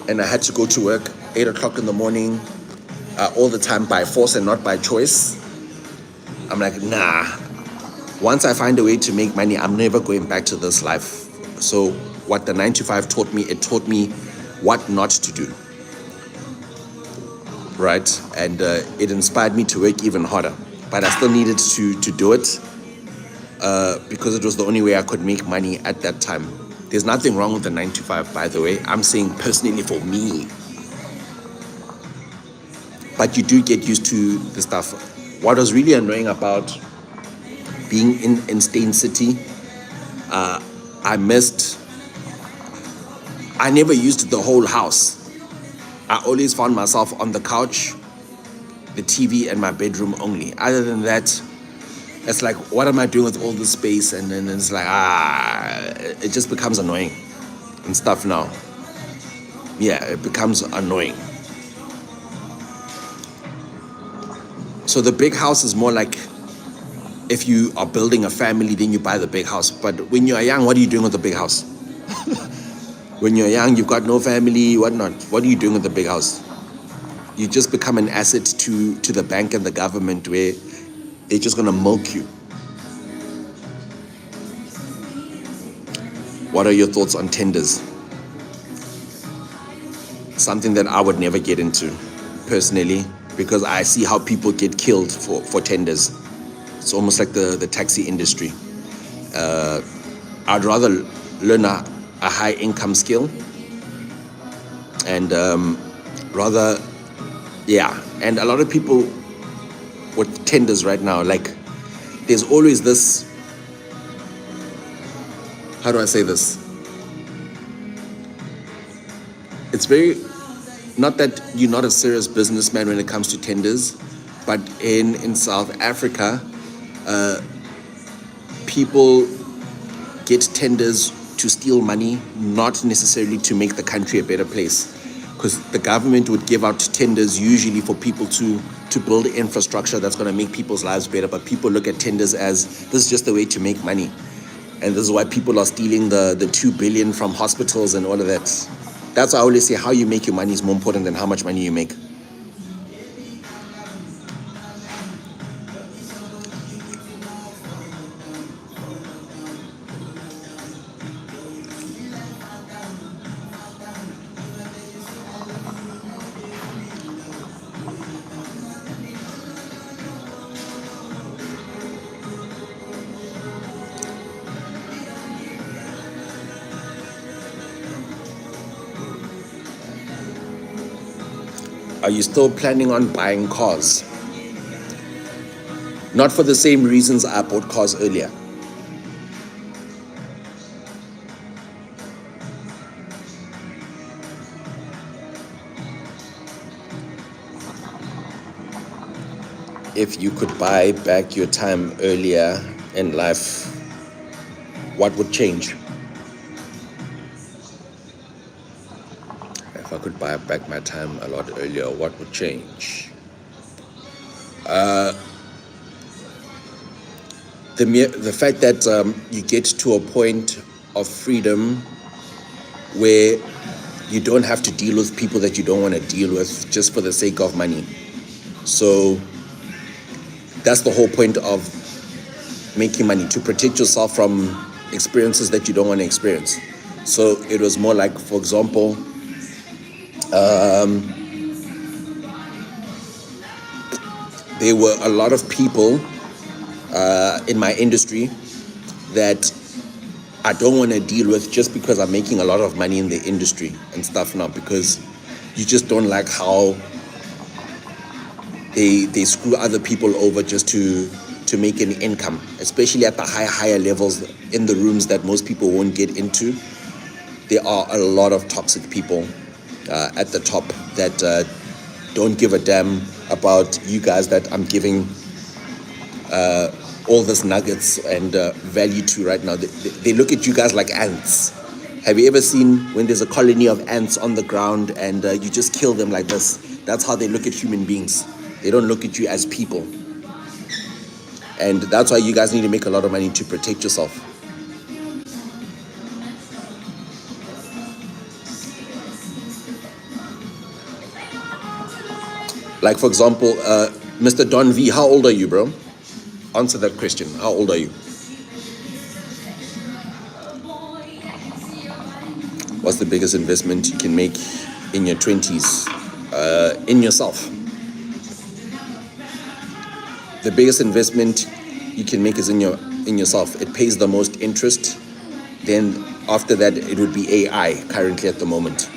I had to go to work 8 o'clock in the morning all the time by force and not by choice, I'm like, nah. Once I find a way to make money, I'm never going back to this life. So what the 9 to 5 taught me, it taught me what not to do. Right? And it inspired me to work even harder. But I still needed to do it because it was the only way I could make money at that time. There's nothing wrong with the 9 to 5, by the way. I'm saying personally for me. But you do get used to the stuff. What was really annoying about being in Stain City, I never used the whole house. I always found myself on the couch, the TV, and my bedroom only. Other than that, it's like, what am I doing with all this space? And then it's like, it just becomes annoying and stuff now. Yeah, it becomes annoying. So the big house is more like, if you are building a family, then you buy the big house. But when you're young, what are you doing with the big house? When you're young, you've got no family, whatnot. What are you doing with the big house? You just become an asset to the bank and the government, where they're just gonna milk you. What are your thoughts on tenders? Something that I would never get into, personally, because I see how people get killed for tenders. It's almost like the taxi industry. I'd rather learn a high income skill and and a lot of people with tenders right now, like, there's always this how do I say this? It's very, not that you're not a serious businessman when it comes to tenders, but in South Africa, people get tenders to steal money, not necessarily to make the country a better place. Because the government would give out tenders usually for people to build infrastructure that's going to make people's lives better, but people look at tenders as this is just a way to make money. And this is why people are stealing the 2 billion from hospitals and all of that. That's why I always say how you make your money is more important than how much money you make. Are you still planning on buying cars? Not for the same reasons I bought cars earlier. If you could buy back your time earlier in life, what would change? If I could buy back my time a lot earlier, what would change? The fact that you get to a point of freedom where you don't have to deal with people that you don't want to deal with just for the sake of money. So that's the whole point of making money, to protect yourself from experiences that you don't want to experience. So it was more like, for example, there were a lot of people in my industry that I don't want to deal with just because I'm making a lot of money in the industry and stuff now, because you just don't like how they screw other people over just to make an income, especially at the higher levels in the rooms that most people won't get into. There are a lot of toxic people at the top that don't give a damn about you guys that I'm giving all this nuggets and value to right now. They look at you guys like ants. Have you ever seen when there's a colony of ants on the ground and you just kill them like this? That's how they look at human beings. They don't look at you as people. And that's why you guys need to make a lot of money to protect yourself. Like, for example, Mr. Don V, how old are you, bro? Answer that question. How old are you? What's the biggest investment you can make in your 20s? In yourself. The biggest investment you can make is in yourself. It pays the most interest. Then after that, it would be AI currently at the moment.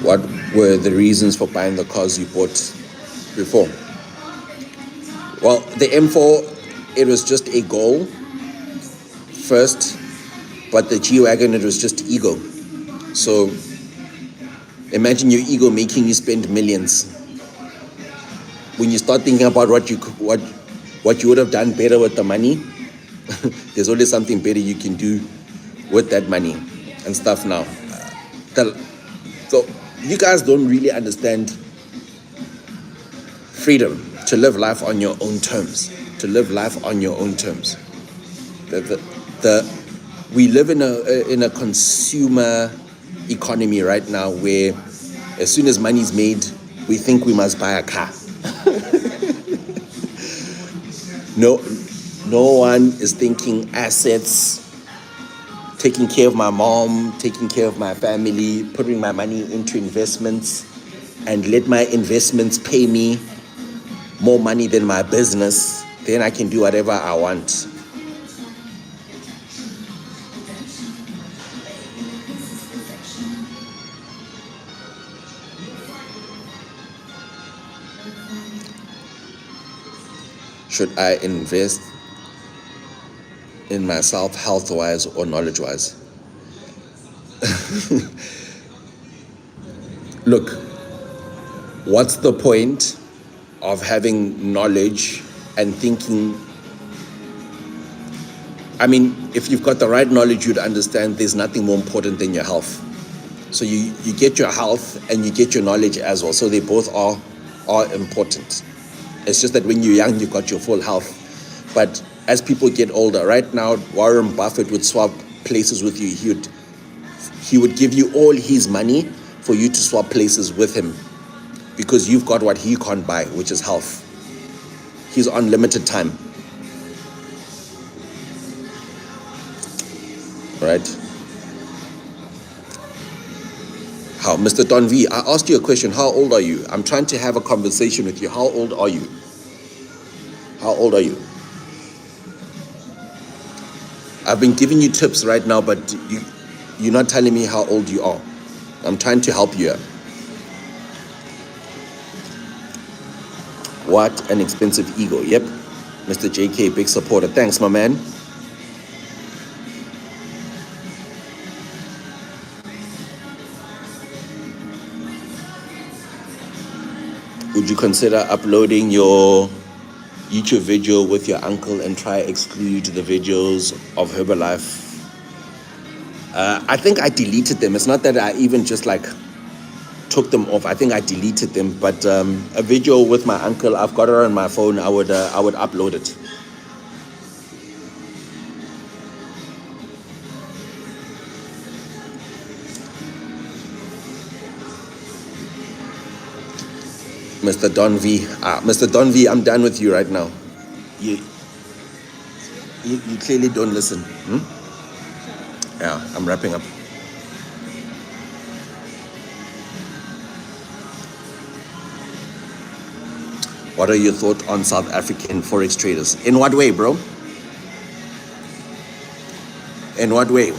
What were the reasons for buying the cars you bought before? Well, the M4, it was just a goal first, but the G-Wagon, it was just ego. So imagine your ego making you spend millions. When you start thinking about what you would have done better with the money, there's always something better you can do with that money and stuff now. So you guys don't really understand freedom, to live life on your own terms. To live life on your own terms. We live in a consumer economy right now where as soon as money's made, we think we must buy a car. No one is thinking assets, taking care of my mom, taking care of my family, putting my money into investments, and let my investments pay me more money than my business. Then I can do whatever I want. Should I invest in myself health-wise or knowledge-wise? Look, what's the point of having knowledge and thinking? I mean, if you've got the right knowledge, you'd understand there's nothing more important than your health. So you get your health and you get your knowledge as well. So they both are important. It's just that when you're young, you've got your full health. But as people get older, right now, Warren Buffett would swap places with you. He would give you all his money for you to swap places with him, because you've got what he can't buy, which is health. He's on limited time. Right? How, Mr. Don V, I asked you a question. How old are you? I'm trying to have a conversation with you. How old are you? How old are you? I've been giving you tips right now, but you're not telling me how old you are. I'm trying to help you. What an expensive ego. Yep. Mr. JK, big supporter. Thanks, my man. Would you consider uploading your YouTube video with your uncle and try exclude the videos of Herbalife? I think I deleted them. It's not that I even just like took them off. I think I deleted them. But a video with my uncle, I've got it on my phone. I would upload it. Mr. Don V. Mr. Don V, I'm done with you right now. You clearly don't listen. Yeah, I'm wrapping up. What are your thoughts on South African Forex traders? In what way, bro? In what way?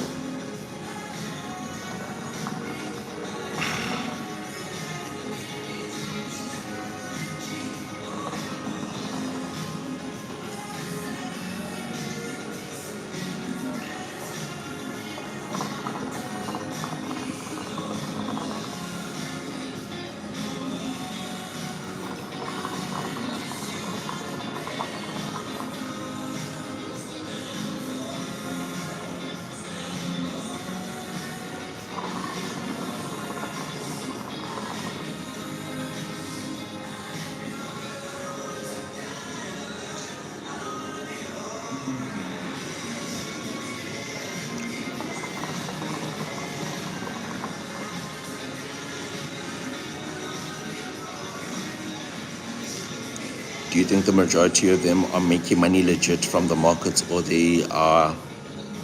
Do you think the majority of them are making money legit from the markets, or they are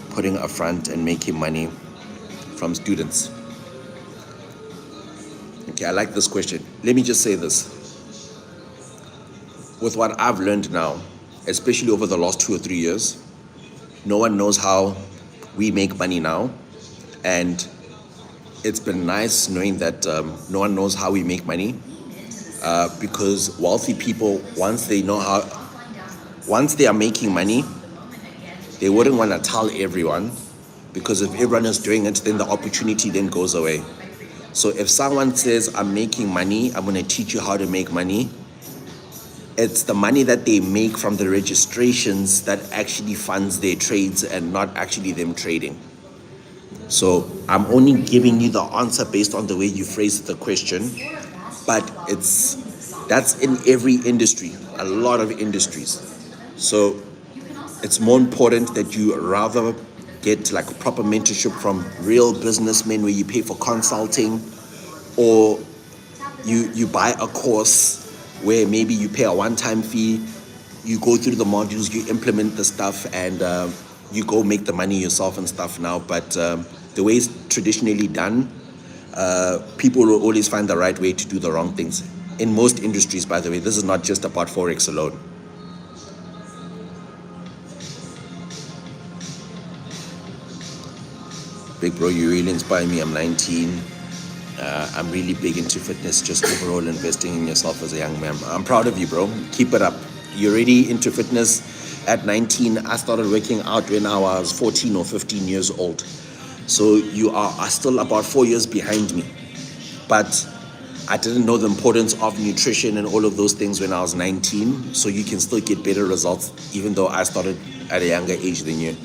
putting a front and making money from students? Okay, I like this question. Let me just say this. With what I've learned now, especially over the last 2 or 3 years, no one knows how we make money now. And it's been nice knowing that no one knows how we make money. Because wealthy people, once they are making money, they wouldn't want to tell everyone, because if everyone is doing it, then the opportunity then goes away. So if someone says, I'm making money, I'm going to teach you how to make money, it's the money that they make from the registrations that actually funds their trades and not actually them trading. So I'm only giving you the answer based on the way you phrased the question. But that's in every industry, a lot of industries. So it's more important that you rather get like proper mentorship from real businessmen where you pay for consulting, or you buy a course where maybe you pay a one-time fee, you go through the modules, you implement the stuff, and you go make the money yourself and stuff now. But the way it's traditionally done, people will always find the right way to do the wrong things. In most industries, by the way, this is not just about Forex alone. Big bro, you really inspire me. I'm 19. I'm really big into fitness, just overall investing in yourself as a young man. I'm proud of you, bro. Keep it up. You're already into fitness at 19. I started working out when I was 14 or 15 years old. So you are still about 4 years behind me. But I didn't know the importance of nutrition and all of those things when I was 19. So you can still get better results even though I started at a younger age than you.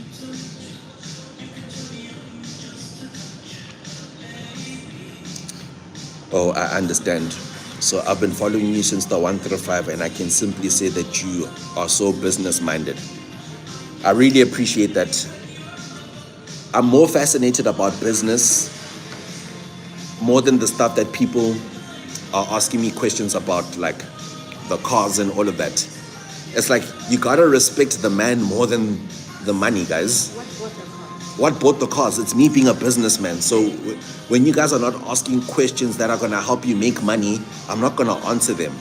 Oh, I understand. So I've been following you since the 135, and I can simply say that you are so business minded. I really appreciate that. I'm more fascinated about business more than the stuff that people are asking me questions about, like the cars and all of that. It's like you gotta respect the man more than the money, guys. What bought the cars? It's me being a businessman. So when you guys are not asking questions that are gonna help you make money, I'm not gonna answer them.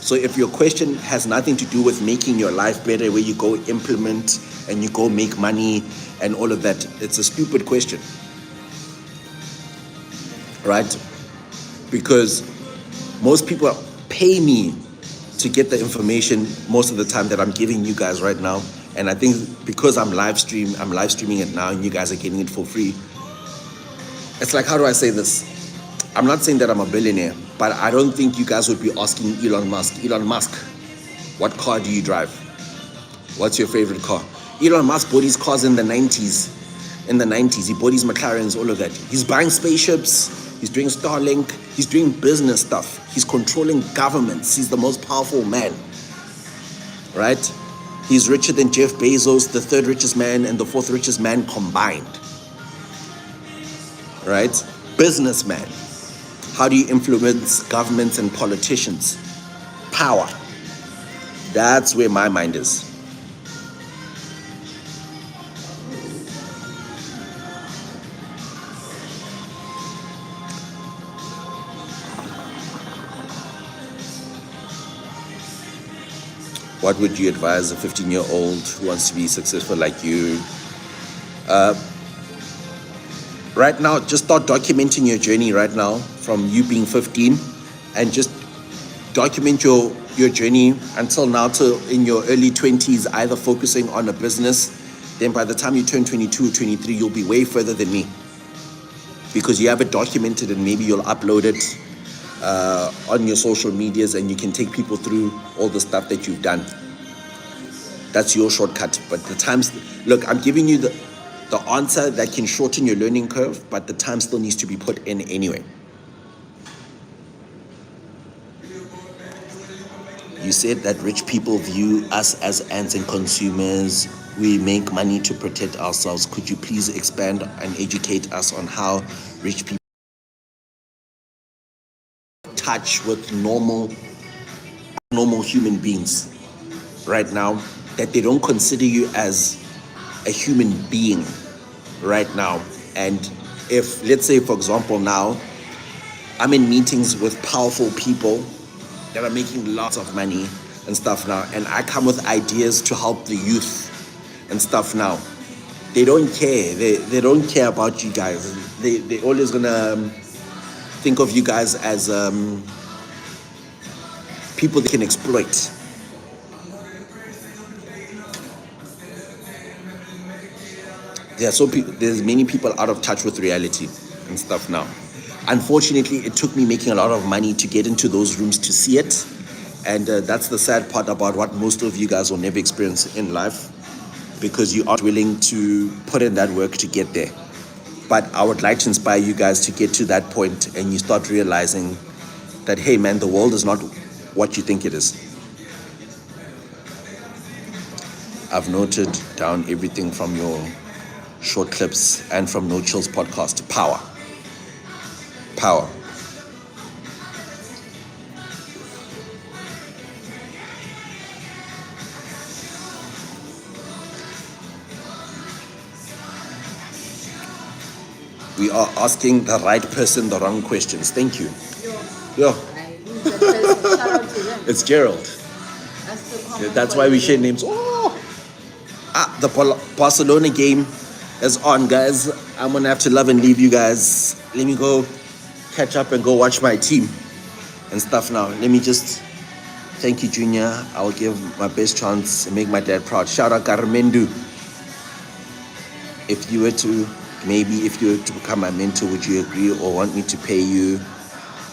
So if your question has nothing to do with making your life better, where you go implement and you go make money and all of that, it's a stupid question, right? Because most people pay me to get the information most of the time that I'm giving you guys right now. And I think because I'm live streaming it now and you guys are getting it for free. It's like, how do I say this? I'm not saying that I'm a billionaire, but I don't think you guys would be asking Elon Musk, what car do you drive? What's your favorite car? Elon Musk bought his cars in the 90s. In the 90s, he bought his McLarens, all of that. He's buying spaceships, he's doing Starlink, he's doing business stuff. He's controlling governments. He's the most powerful man, right? He's richer than Jeff Bezos, the third richest man and the fourth richest man combined, right? Businessman. How do you influence governments and politicians? Power. That's where my mind is. What would you advise a 15-year-old who wants to be successful like you? Right now, just start documenting your journey right now from you being 15 and just document your journey until now, till in your early 20s, either focusing on a business. Then by the time you turn 22 or 23, you'll be way further than me because you have it documented, and maybe you'll upload it on your social medias and you can take people through all the stuff that you've done. That's your shortcut. But the times, look, I'm giving you the answer that can shorten your learning curve, but the time still needs to be put in anyway. You said that rich people view us as ants and consumers. We make money to protect ourselves. Could you please expand and educate us on how rich people touch with normal human beings right now, that they don't consider you as a human being right now? And if, let's say, for example, now I'm in meetings with powerful people that are making lots of money and stuff now, and I come with ideas to help the youth and stuff now, they don't care. They don't care about you guys. They always gonna think of you guys as people they can exploit. Yeah, so there's many people out of touch with reality and stuff now. Unfortunately, it took me making a lot of money to get into those rooms to see it. And that's the sad part about what most of you guys will never experience in life, because you aren't willing to put in that work to get there. But I would like to inspire you guys to get to that point and you start realizing that, hey man, the world is not what you think it is. I've noted down everything from your short clips and from No Chills podcast. Power. We are asking the right person the wrong questions. Thank you. Yo. Shout out to them. It's Gerald. That's the common That's why we share names. The Barcelona game is on, guys. I'm gonna have to love and leave you guys. Let me go catch up and go watch my team and stuff now. Let me just Thank you, Junior. I'll give my best chance and make my dad proud. Shout out Garmendu. If you were to become my mentor, would you agree or want me to pay you?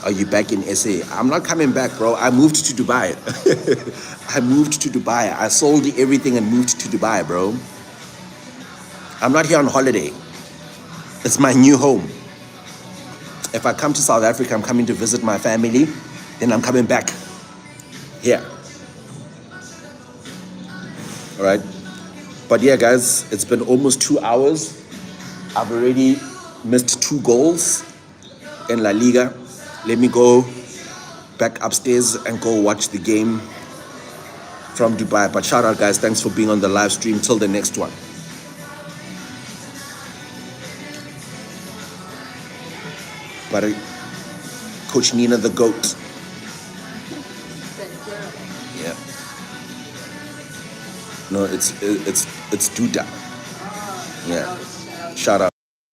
Are you back in SA? I'm not coming back, bro. I moved to Dubai. I moved to Dubai. I sold everything and moved to Dubai, bro. I'm not here on holiday. It's my new home. If I come to South Africa, I'm coming to visit my family. Then I'm coming back here. All right. But yeah, guys, it's been almost 2 hours. I've already missed 2 goals in La Liga. Let me go back upstairs and go watch the game from Dubai. But shout out, guys. Thanks for being on the live stream. Till the next one. But Coach Nina the GOAT. Yeah. No, it's Duda. Yeah. Shout out.